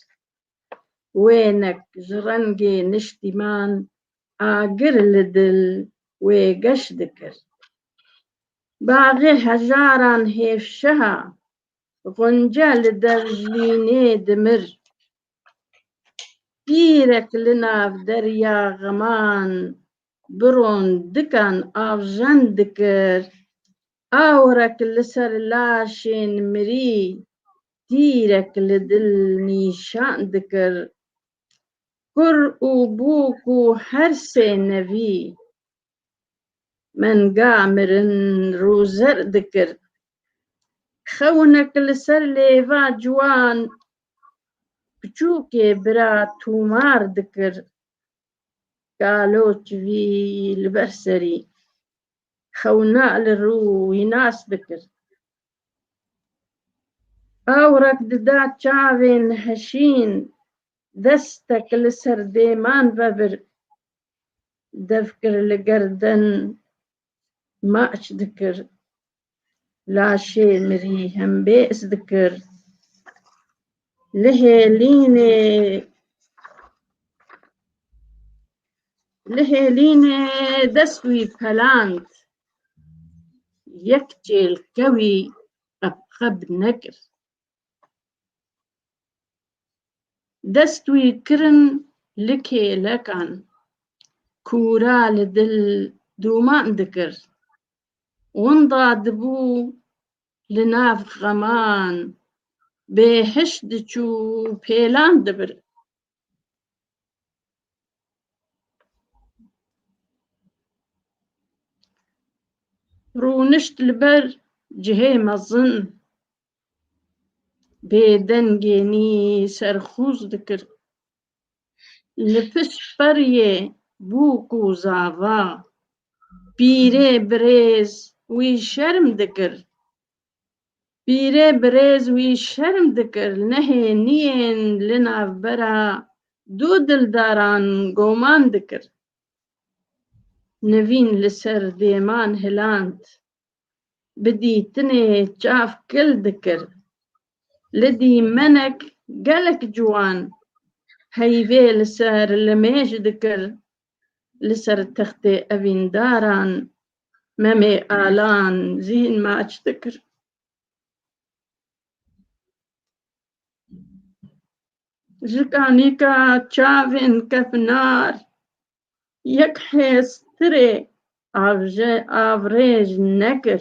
S3: وينك جرنجي نشتمان آقر لدل وقش دكر باغي هجاران هيفشها غنجا لدرجليني دمر بيرك لنا في دريا غمان برون دكان آفجان دكر آورك لسر لاشين مري ديرك لدل نيشان دكر كر بوكو حرسي نبي من قامرن روزر دكر خونك لسر ليفا جوان بچوكي برا تومار دكر قالوت في البرسري خونا للرو يناس دكر أورك ددات شافين هشين دستك لسر ديمان ببر دفكر لقردن ماش دكر لا شي مري هم بيس دكر لهيليني دسوي بلانت يكتي الكوي قبقب نكر دستوي كرن لكي لكان كورا لدل دومان دكر ونضا دبو لناف غمان بهش دچو بيلان دبر رونشت البر جهي مظن بيدنجيني سرخوز دكر لفش فريه بوكو زافا بيري بريز ويشرم دكر بيري بريز ويشرم دكر نهي نين لنا برا دودل داران قومان دكر نفين لسر ديمان هلانت بدي تني تشاف كل دكر لدي منك قلك جوان هيفي لسر لميش دكر لسر تختي أبين داران ممي آلان زين ما أشتكر جكانيكا تشافين كفنار يكحيس تري آفريج نكر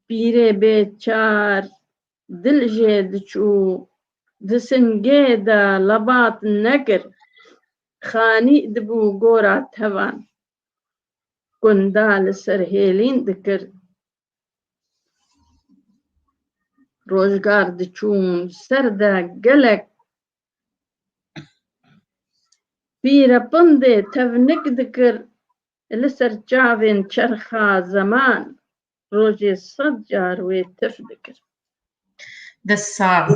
S3: بيري بيتشار دلجي دچو دسنجيدا لباط نكر خاني دبو قورا تهوان كندال سرهيلين دكر روزگار دچون سردا قلق بيرا بندي تفنك دكر لسر جافين چرخا زمان روجي صدجار ويتفدكر
S2: دسار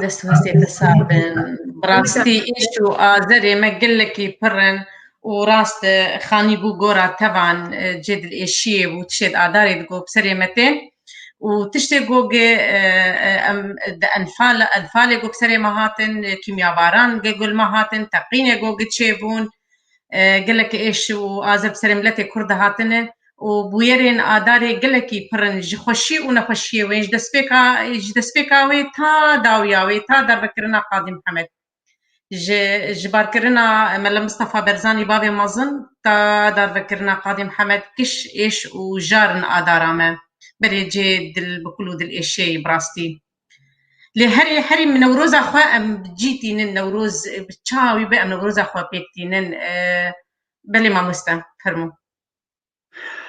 S2: بن براستي إيشو آذري ما قلكي برن وراست خاني بو قورا طبعا جد الإشي وتشيد آداري دقو بسري متين وتشتي قوغي أنفالي قو بسري مهاتن كيميا باران قول مهاتن تقيني قوغي تشيبون قلك إيشو آذر بسري ملتي كرد هاتنه وبويرين آداري قلكي برن جخوشي ونخوشي وينج دسبيكاوي تا داوياوي تا در بكرنا قاضي محمد جبار كرنا ملا مصطفى برزاني بابي مازن تا در بكرنا قاضي محمد كش إيش وجارن آدارامه بري جي دل بكلو دل إيشي براستي لهري من نوروز أخوة أم جيتي نن نوروز بتشاوي بقى نوروز أخوة بيكتي نن بلي ما مستا فرمو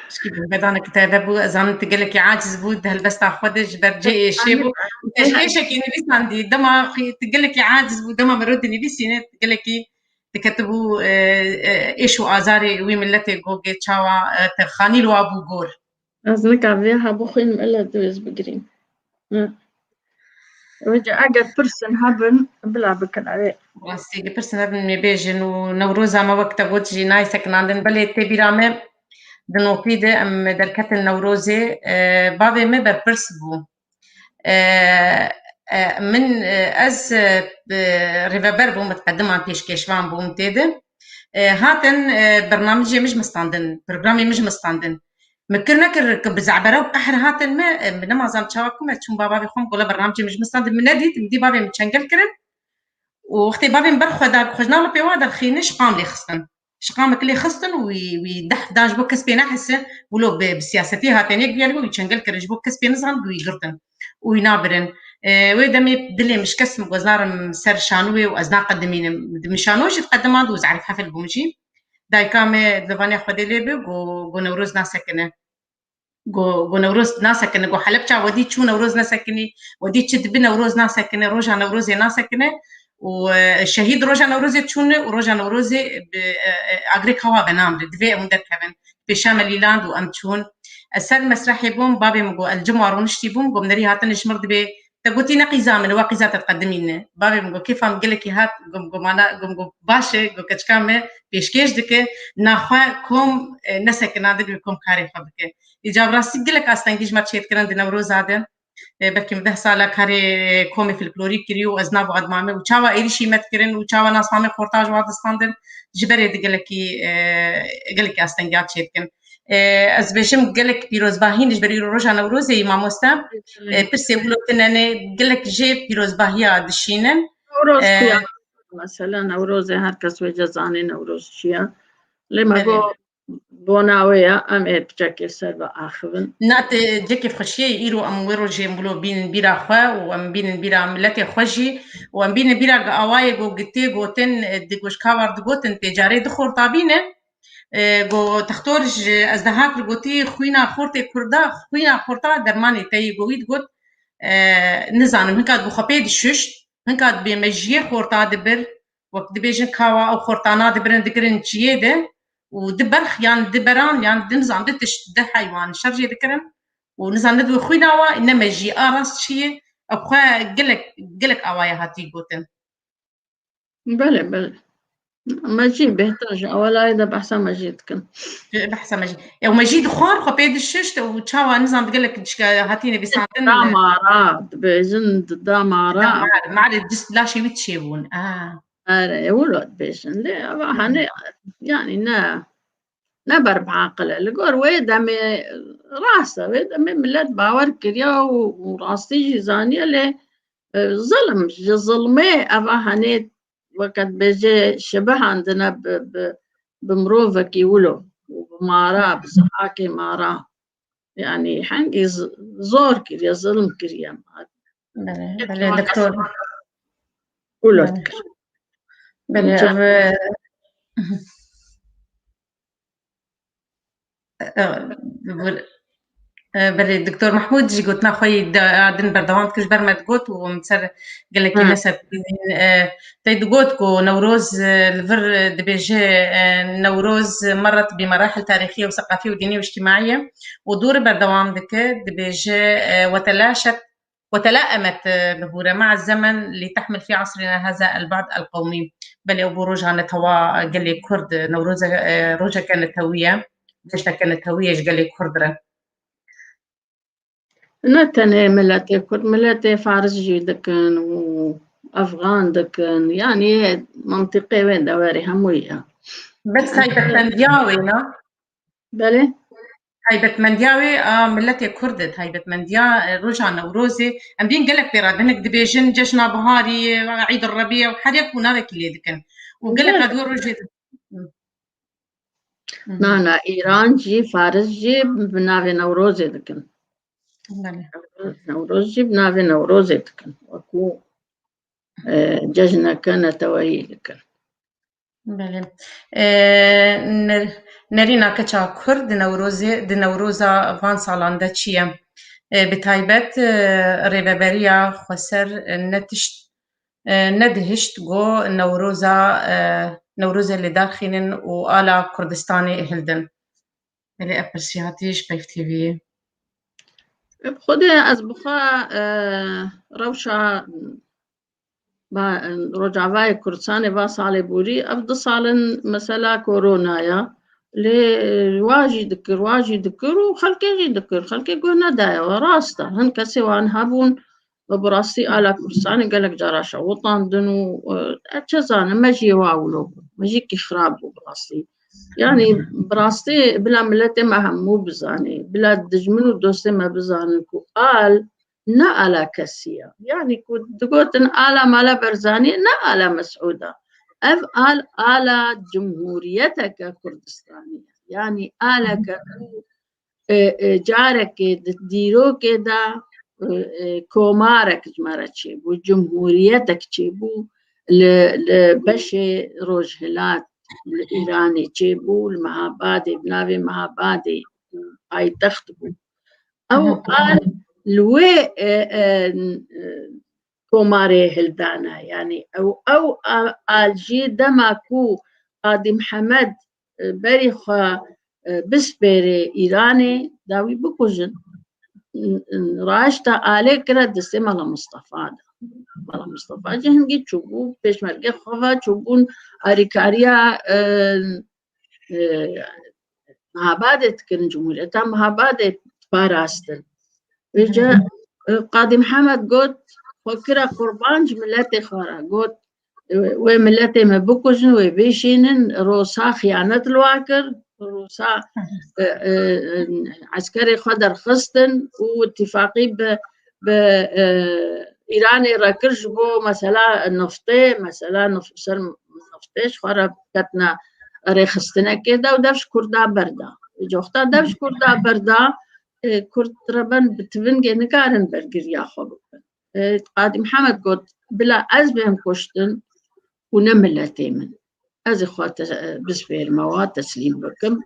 S2: شكي بدانا كتابة بو أزان تقلك عاجز بود هالبس تاخدش برجي شيبو إيش كي نبيس عندي دما تقلك عاجز بود دما مرود نبيسي تقلك دكتبو إيشو آزاري وي ملتي جوجي تشاوا تخاني لو أبو جور
S3: از نکاویها بخوین ملت دویز بگرین وجه اگر پرسن هبن بلا بکن اوه
S2: واسي بيرسنا من بيجن ونوروزا ما وقت وجي نايسة كناندن بلي تبيرامي دنوقيدة أم دركت النوروزي بابي ما بربرس بو من از ريفابر بو متقدمة بيش كيشوان بو متيدة هاتن برنامجي مش مستاندن برنامجي مش مستاندن مكرنا كر بزعبرة وقحر هاتن ما بنما زام تشاوكم تشوم بابا بيخوم قولا برنامجي مش مستاندن من نديت مدي بابي متشنقل كرن وقتي بابي مبرخ خجنا له بيوادر خينش قام لي خصن شقام كلي خصن ويدح داج بو كسبينا حسن ولو بسياستي هاتنيك بيالو ويشنقل كرج بو كسبين زغن ويقرتن وينابرن ويدمي دلي مش كسم وزار سر شانوي وازنا قدمين مشانوش تقدمات وزعرف حفل بومشي داي كامي دفاني خدي ليبي جو نوروز ناسكنه جو نوروز ناسكنه جو حلبچا ودي چو نوروز ناسكني ودي چد بنوروز ناسكنه روجا نوروز ناسكنه والشهيد روجا نوروزي تشون وروجا نوروزي اغريك هوا بنام دفي مندر كفن بشامل ليلاند وام تشون السر مسرحي بوم بابي مغو الجمعة ونشتي بوم قوم نري هاتن نشمر دبي تقولتي نقيزة من واقيزة تقدمين بابي مغو كيف ام قلك هات قوم انا قوم باشي قوم كتشكامه بيشكيش دك ناخوا كوم نسك نادر بكم كاري خبك اجاب راسي قلك استنجيج ما تشيت كرن دي نوروز هذا بركي مده سالا كاري كومي في الكلوريك كريو ازناب غد مامي وچاوا ايري شيمت كرن وچاوا ناس مامي خورتاج واد استاندن جبري دقلكي قلكي استنجات شيتكن از بيشم قلك بيروز باهين جبري روجا نوروزي ماموستا برسي بلو تناني قلك جي بيروز باهيا دشينن
S3: نوروز كيا مثلا نوروز هر کس وجه زاني نوروز شيا لما جو بوناويا ام ات بچكي سر و آخرن
S2: نات جيكي فخشيه يرو ام ويرو جيمبلو بين بيرا خوا وام بين بيرا ملتي خوشي وام بين بيرا اواي جو جتي جوتن دغوش كاور دغوتن تجاري دخور طابينه جو تختارج ازدهاك جوتي خوينا خورتي كردا خوينا خورتا درماني تي جويد جوت نزان هنكاد بو خبيد شش هنكاد بمجيه خورتا دبر وقت بيجن كاوا او خورتانا دبرن دكرن جيده ودبرخ يعني دبران يعني دنزان دتش ده حيوان شرجي ذكرن ونزان دو خويناوا انما جي ارس شي ابخا قلك اوايا هاتي قوتن
S3: بله بله مجيد بيحتاج اولا اذا بحسن مجيد كن
S2: بحسن مجيد او مجيد خوار خبيد الششت وتشاوا نزان قلك هاتيني بساعتين
S3: دامارات بيجن دامارات
S2: ما عاد جست لا شي وتشيبون
S3: ولد بيجن ليه هني يعني نبر بعقل الجور ويدم راسه ويدم ملت باور كريا وراسي جزانية له ظلمي أبا هني وقت بيجي شبه عندنا بمروفك يولو ومارا بزحاكي مارا يعني حنقي زور كريا ظلم كريا
S2: بله دكتور
S3: ولد
S2: بله بلي الدكتور محمود جي قلت ناخوي دن بردوام كش برمت قوت ومتسر قال لك نسب تيد قوت كو نوروز الفر دبيجي نوروز مرت بمراحل تاريخية وثقافية ودينية واجتماعية ودور بردوام دك دبيجي وتلائمت بهورة مع الزمن لتحمل في عصرنا هذا البعد القومي بل أبو روجا نتوا قال لي كرد نوروز روجا كانت هوية ليش كانت هوية قال لي كردرة
S3: نتني ملتي كرد ملتي فارس جي دكن وأفغان دكن يعني منطقة وين دواري هموية
S2: بس هاي بتمندياوي نا
S3: بلي
S2: هاي بتمندياوي ملتي كردت هاي بتمنديا رجع نوروزي ام بين قالك بيراد هنك دبيجن جشنا بهاري عيد الربيع وحريق ونابك اللي دكن وقالك هدول رجع
S3: نانا إيران جي فارس جي بنافي نوروزي دكن نوروز جي بنافي نوروزي دكن وكو ججنا كانت توهي دكن
S2: بله نرينا كتشا كرد دي نوروزا فان سالاندا چيه بتايبت ريبابريا خسر ندهشت جو نوروزا نوروز اللي داخلين وآلا كردستاني هلدن اللي أبرسياتيش بيف تي في
S3: خودي از بخوا روشا با رجعوای کردستان با سال بوری افضل سالن مثلا كورونا يا لواجي دكر وخلقي دكر خلقي قلنا دايا وراستا هن كسي وان هابون براستي على كردستان قالك جراشا وطن دنو اتشزانا ماجي واولو ماجي كي خرابو براستي يعني براستي بلا ملتي ما همو بزاني بلا دجمنو دوستي ما بزاني كو قال نا على كسية يعني كنت قلت على مالا برزاني نا على مسعودة قال على جمهوريتك كردستانية يعني على جارك ديرو كده كومارك جمارة تشيبو جمهوريتك تشيبو لبشي روجهلات الإيراني تشيبو المهابادي بنابي مهابادي هاي تختبو أو قال لوي كوماري هلدانا يعني أو الجي دماكو قاضي محمد بريخا بسبري إيراني داوي بكوجن راشتا عليك رد مالا مصطفى مالا مصطفى جهنجي تشوبو بيش مرقى خفا تشوبون أريكاريا مهابادة كن جمهوريتا مهابادة باراستن وجا قاضي محمد قلت فكرة قربان جملتي خورا قلت وملتي ما بكوجن وبيشينن روسا خيانة الواكر روسا عسكري خدر خستن واتفاقي ب إيراني راكرش بو مثلا النفطي مثلا نفطيش خرب كتنا ريخستنا كده ودفش كردا بردا جوختا دفش كردا بردا كرد ربن بتبنجي نكارن برجر يا خبر قاضي محمد قلت بلا أزبهم كشتن ونملتي من أزي خوات بسفير مواد تسليم بكم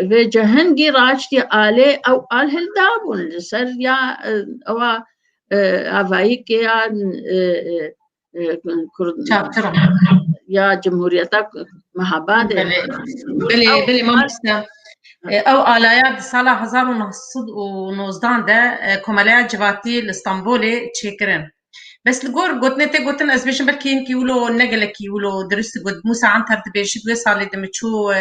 S3: في جهنجي راجتي آلي أو آل هلدابون لسر يا أو أفايك يا يا جمهوريتك مهابادة
S2: بلي مامسنا أو آلايات سالة 1919 ده كماليات جواتي الاسطنبولي تشيكرن بس الجور قلت أز بيشن بركين كيولو نقل كيولو درست قد موسى عنتر تبيشت وصالي دمتشو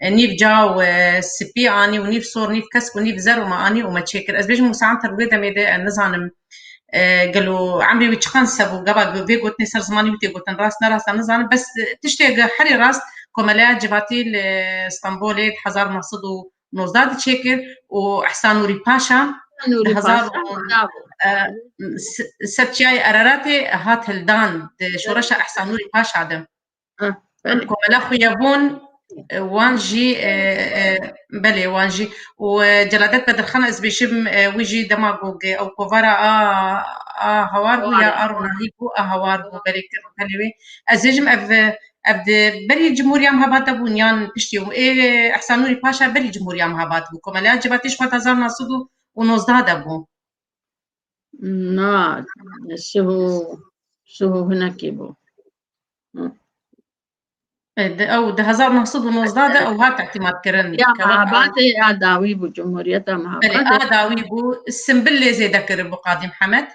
S2: نيف جاو سبي اني ونيف صور نيف كسب ونيف زر وما اني وما تشكر از بيجي مساعدة ويدا ميدا نزانم قالوا عمري ويتشخان سبو قبل في قلت نسر زماني وتي قلت راس نزانم بس تشتي حري راس كماليات جباتي اسطنبولي حزار مقصد ونوزداد تشكر واحسان نوري باشا هزار سبتشاي أراراتي هات هلدان شورشة احسان نوري باشا عدم كمالا خيابون وانجي بلي وانجي وجلادات بدرخان از بيشم ويجي دماغوغ او كوفارا هوارغو يا ارونا هيكو هوارغو بلي كلوي ازجم ابد بلي جمهوريه مهابات بنيان بشتيوم احسان نوري باشا بلي جمهوريه مهابات بكم لا جباتيش فتازارنا صدو ونوزداد ابو
S3: نا سهو هناك يبو
S2: او ده هزار مقصود ونوزداد او هات اعتماد كرن
S3: يا مهابات يا داوي بجمهوريتها مهابات
S2: داوي بو السنبل اللي زي ذكر ابو قاضي محمد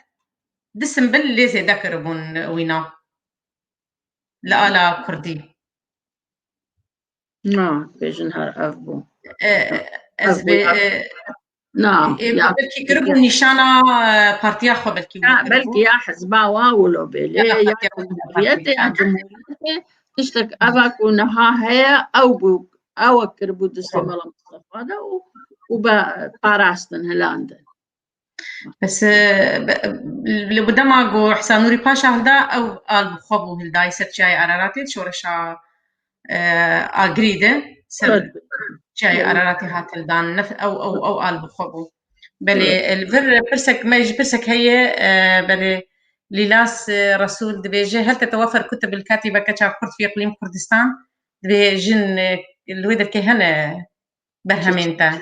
S2: ده السنبل اللي زي ذكر بون وينا لا كردي
S3: نعم بيجنهر أبو
S2: أزبي
S3: نعم
S2: بلكي قربوا نشانة بارتيا خو بلكي
S3: بلكي يا حزبا واولو بلي يا جمهوريتي يا جمهوريتي تشتك أباك ونها هي أو قربوا دستي مالا مصطفى هذا وباراستن هلاندن
S2: بس اللي بدما جو حسان نوري باشا هلدا او قال بخبو هلدا يسد جاي اراراتي شورشا اغريده سب جاي اراراتي هات هلدان او قال بخبو بلي الفر برسك ما يجي برسك هي بلي ليلاس رسول دبيجي هل تتوفر كتب الكاتبه كتشا كرد في اقليم كردستان دبيجن الويدر كهنا برهمينتا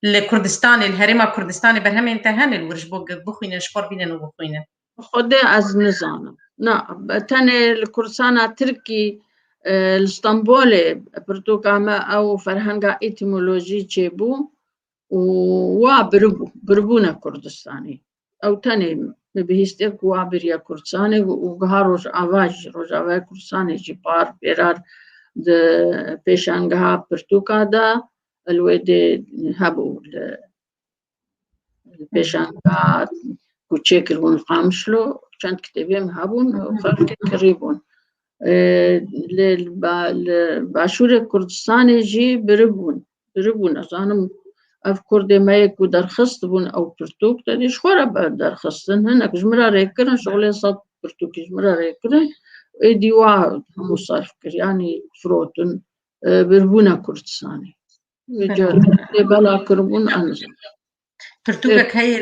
S2: الكردستاني الهرمة كردستاني برهم انتهان الورش بخوينة شقور بينا وبخوينة
S3: خدي از نزانم نا تاني الكردستان تركي الاسطنبولي برتوكا ما أو فرهنگا إتيمولوجي تشيبو بربونا كردستاني أو تاني بهيستيك بريا كردستاني وغاروج أواج روجاوي كردستاني جبار بيرار د بيشانغها برتوكا دا الويدي هابو البيشانغها كوتشيكل ونقامشلو كانت كتبهم هابون وخلق قريبون باشور كردستاني جي بربون أصانم أف كردي ما يكو درخصت بون أو برتوك تاني شخورا درخصتن هناك جمرا ريكرن شغلي صد برتوكي جمرا ريكرن إديوا مصارف يعني فروتن بربونا كردستاني بلا كربون أنزل
S2: برتوكا هي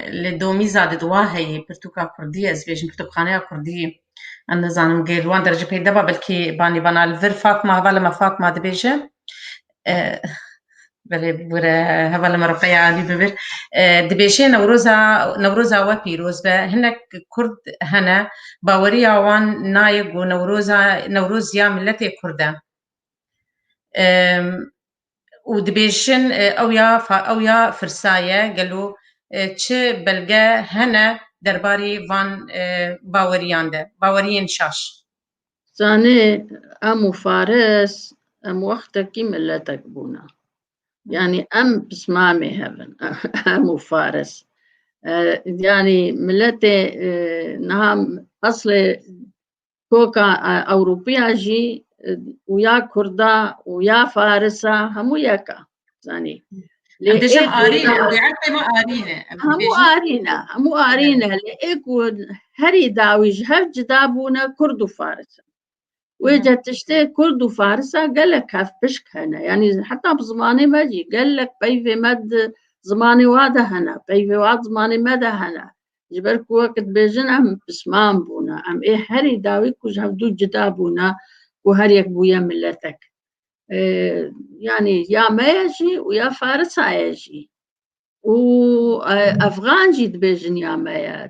S2: اللي دومي زاد دوا هي برتوكا كردية زبيج برتوكانية كردية أنا زانم غير وان درجة بيدا بلكي باني بانا الفر فاطمة هبالة ما فاطمة دبيجة بله بوره هبالة ما رفيع عادي ببر دبيجة نوروزا وبيروز به هناك كرد هنا باوري عوان نايق ونوروز يا ملتي كردة ودبيشن او يا فرسايه قالوا تشي بلغا هنا درباري فان باوريان ده باوريين شاش
S3: ثاني أمو فارس أم وقتك ملتك بونا يعني أم بسمامي هبن أمو فارس يعني ملتي نهم أصل كوكا أوروبيا جي ويا كردا ويا فارسا همو يكا يعني
S2: بيجم آرينة ويعرفي ما آرينة
S3: همو آرينة لإيكو هري داويج هف جدابونا كرد وفارسا وإجا تشتي كرد وفارسا قال لك هف بشك هنا يعني حتى بزماني ما جي قال لك بيفي مد زماني وادا هنا بيفي واد زماني مدا هنا جبرك وقت بيجن أم بسمان بونا أم إيه هري داويك وجهف دو جدابونا وهريك بويا ملتك يعني يا ما يجي ويا فارس يجي وأفغان جي دبيجن يا ما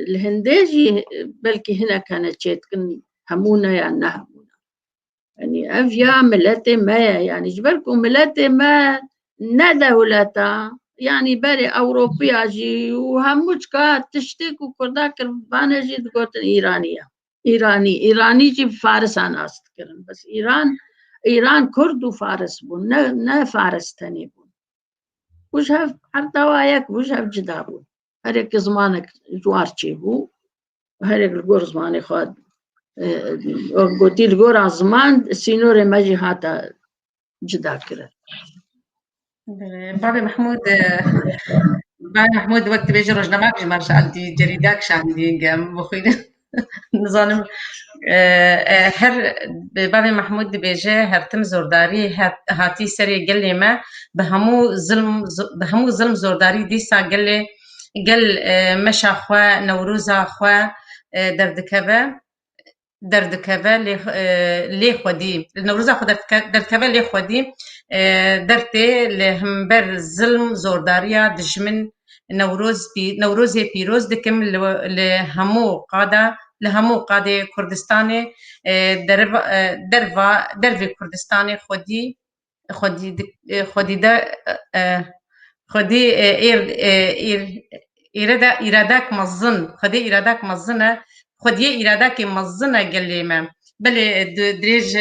S3: الهنديجي بلكي هنا كانت تشيتكن همونا يا نهمونا يعني أفيا ملتي ما يعني جبركم ملتي ما ندى ولتا يعني بري أوروبيا جي وهموشكا تشتيك وكرداك ربانا جي تقولن إيراني جي فارس أنا أستكرن بس إيران كرد وفارس بون نا فارس تاني بون وش هف حتى وايك وش هف جدابون هريك زمانك جوار تشيبو وهريك الجور زماني خاد قلتي الجور زمان سينوري ماجي هاتا جدا كده
S2: بابي محمود وقت بيجي رجنا ما بيجي مرجع عندي جريداك شاندي قام بخير نظام هر بابي محمود بيجي هرتم زورداري هاتي سري قال لي ما بهمو ظلم زورداري ديسا قال مشى خوا نوروزا خوا دردكبه لي خودي نوروزا خو دردكبه لي خودي درتي لهمبر ظلم زورداريا دجمن نوروزي بيروز دكم لهمو قاده كردستاني درفي كردستاني خودي إرادك مظنة خودي إرادك مظنة قال لي ما بل دريج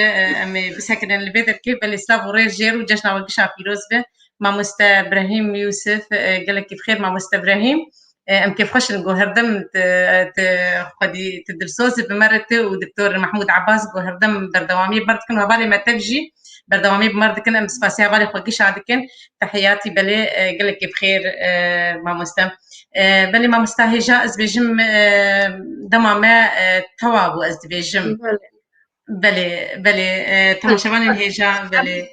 S2: بسكن البيت كيف بل سلاف وريجير وجشنا وقشا بيروز به مع مست إبراهيم يوسف قال لك كيف خير مع مست إبراهيم أم كيف خش الجوهردم خودي تدرسوز بمرته ودكتور محمود عباس جوهردم بردوامي برد كانوا بالي ما تجي بردوامي بمرد كنا أم سفاسيا بالي خوقش عادكن تحياتي بلي قال لك كيف خير مع مست بلي ما مستهجة از بيجم دمامة توابو از بيجم بلي تماشوان الهجة بلي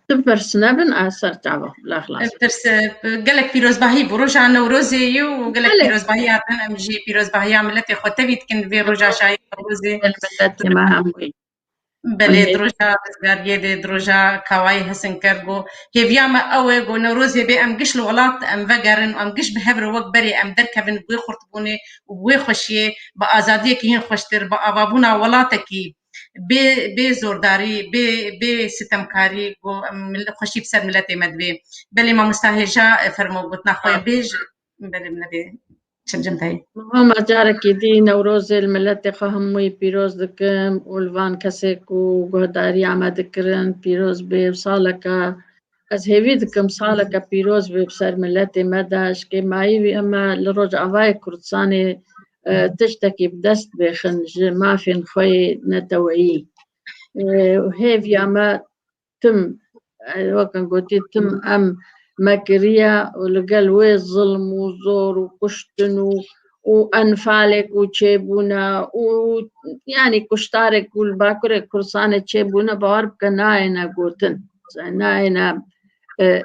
S3: تبرس نبن أثر تعبه لا خلاص
S2: ترس قالك بيروز باهي بروجا نوروزي وقالك بيروز باهي عطنا أمجي بيروز باهي عملتي خوتبي تكن في روجا شاي نوروزي
S3: الملت ما هموي
S2: بله دروجا بزگاریه ده دروجا کاوای حسن کرگو هیویا ما اوه گو نوروزی به ام گش لولات ام وگرن ام گش به هبر وق بری ام در کبن بوی خورتبونه و بوی خوشیه با آزادی که هین خوشتر با آبابونا ولاته کی بي زورداری بی ستمکاری گو خوشی بسر ملت مدوی بلی ما مستهجا فرمو گوتنا خوی بیج بلی منبی چنجمتای
S3: هم جارك دي نوروز الملت خهموي بيروز دكم والفان كسك وقهداري عما دكرن بيروز بصالك از هیوی دکم سالا که پیروز به بسر ملت مداش که مایی اما لرجع وای کردستانی تشتكي بدست بخنج ما فين خوي نتوعي وهيفي اما تم وكان قلت تم ام مكرية ولقال وي ظلم وزور وكشتن وانفالك وتشيبونا ويعني كشتارك والباكر كرسانة تشيبونا بارب كناينا قوتن ناينا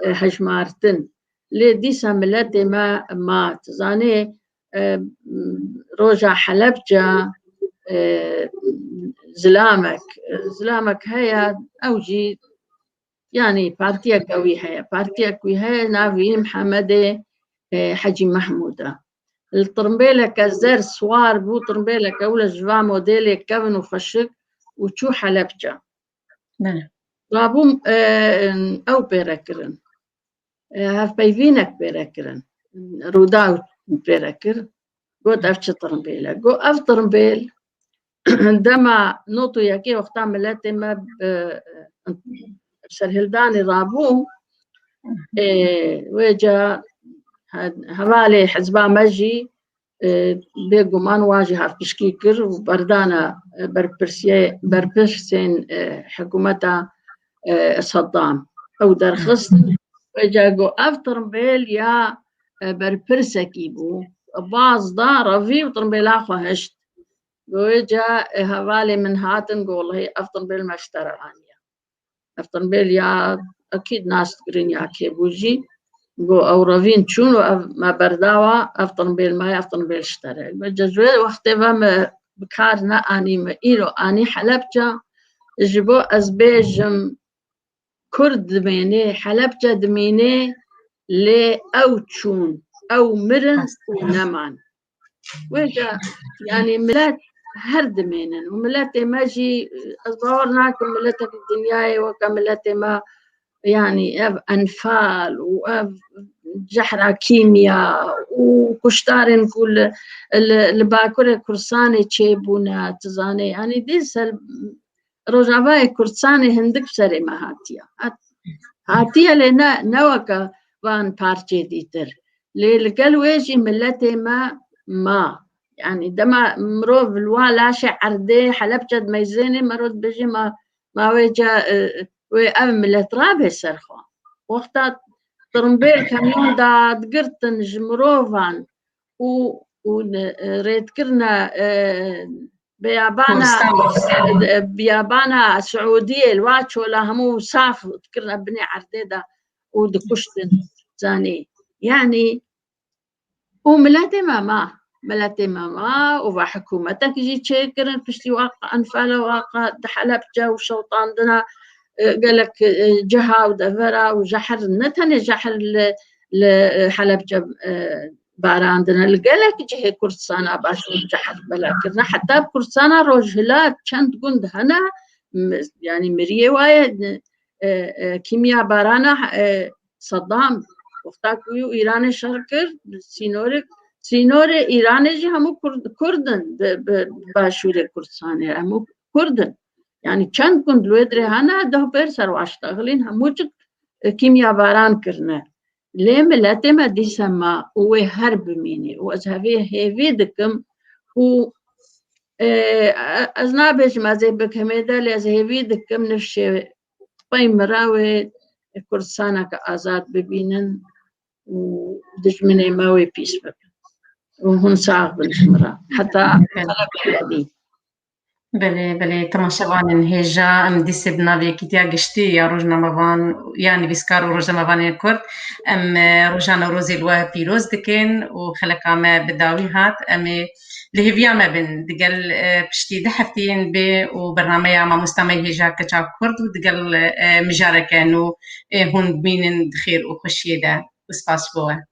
S3: هجمارتن لي ديسا ملتي ما مات زاني روجا حلبجة زلامك هيا أوجي يعني بارتيا قوي هيا بارتيا قوي هيا نافي محمد حجي محمودة الطرمبيلة كزر سوار بو طرمبيلة كولا جوا موديلي كفن وخشك وشو حلبجة رابوم أو بيركرن هاف بيفينك بيركرن روداو بيركر قد أفتش طرمبيلة قو أف طرمبيل عندما نوتو يكي وقتا ملاتي ما سرهلداني رابو ويجا هوالي حزبا مجي بيقو ما نواجه هاف بشكيكر وبردانا بربرسين حكومتا صدام أو درخص ويجا قو أف طرمبيل يا بربرسكي بو باز دارا في وطرمبيل آخو هشت ويجا هوالي من هاتن والله أفضل بيل ما اشترى عنيا أفضل بيل يا أكيد ناس تقرين يا كيبوجي قو أو رافين شونو ما برداوا أفضل بيل ما أفضل بيل اشترى جزويل وقت ما بكارنا أني ما إيرو أني حلبجة جبو أزبيجم كرد دميني حلبجة دميني لي أو تشون أو مرن ونمان ويجا يعني ملات هرد منن وملاتي ماجي أصورنا كملاتك الدنيا وكملاتي ما يعني أب أنفال وأب جحرة كيمياء وكشتارن كل الباكورة كرساني تشيبونا تزاني يعني ديس رجعواي كرساني هندك بسري ما هاتيا لنا نوكا وان بارتي ديتر للقل ويجي ملاتي ما يعني دما مروف الوالاشة عردي حلبجد ميزيني مرود بيجي ما ويجا ويأم الاترابي سرخو وقتا ترمبيل كميون دا دقرتن جمروفان وريد كرنا بيابانا سعودية الواتشو لهمو صاف تكرنا بني عرديدا ودكشتن زاني يعني وملاتي ملاتي ماما وحكومتك جي تشيكرن بشتي واقع أنفالا واقع دحلبجة وشوطان دنا قالك جها ودفرة وجحر نتني جحر لحلبجة باران دنا قالك جهي كرسانا باشو جحر بلاكرنا حتى بكرسانا روجهلات كانت قند هنا يعني مريه وايد كيمياء بارانا صدام وقتاكويو إيراني شركر سينور إيراني جي همو كردن باشوري كردستاني همو كردن يعني چند كند لويدري هانا ده بيرسر واشتغلين همو جك كيمياء باران كرنا ليه ملاتي ما دي سما وي هرب ميني وازهفيه هيفي دكم و أزنابش ما زي بك هميدا لازهفي دكم نفشي طيب مراوي كردستانا كآزاد ببينن ودجمني ماوي بيس بك وهن صعب بالحمراء حتى طلب دي
S2: بله تماشاوان هجا ام دیس بناوی کتیا گشتی یا روزنا مبان يعني بسكار روزنا مبان كرد ام روزنا روزي الوا بيروز دكين وخلق ما بداوي هات ام لهفيا ما بين دقل بشتي دحفتين ب وبرنامج مع مستمعي هجا كتشا كرد ودقل مجاركة انه هون بين خير وخشية ده وسباس بوه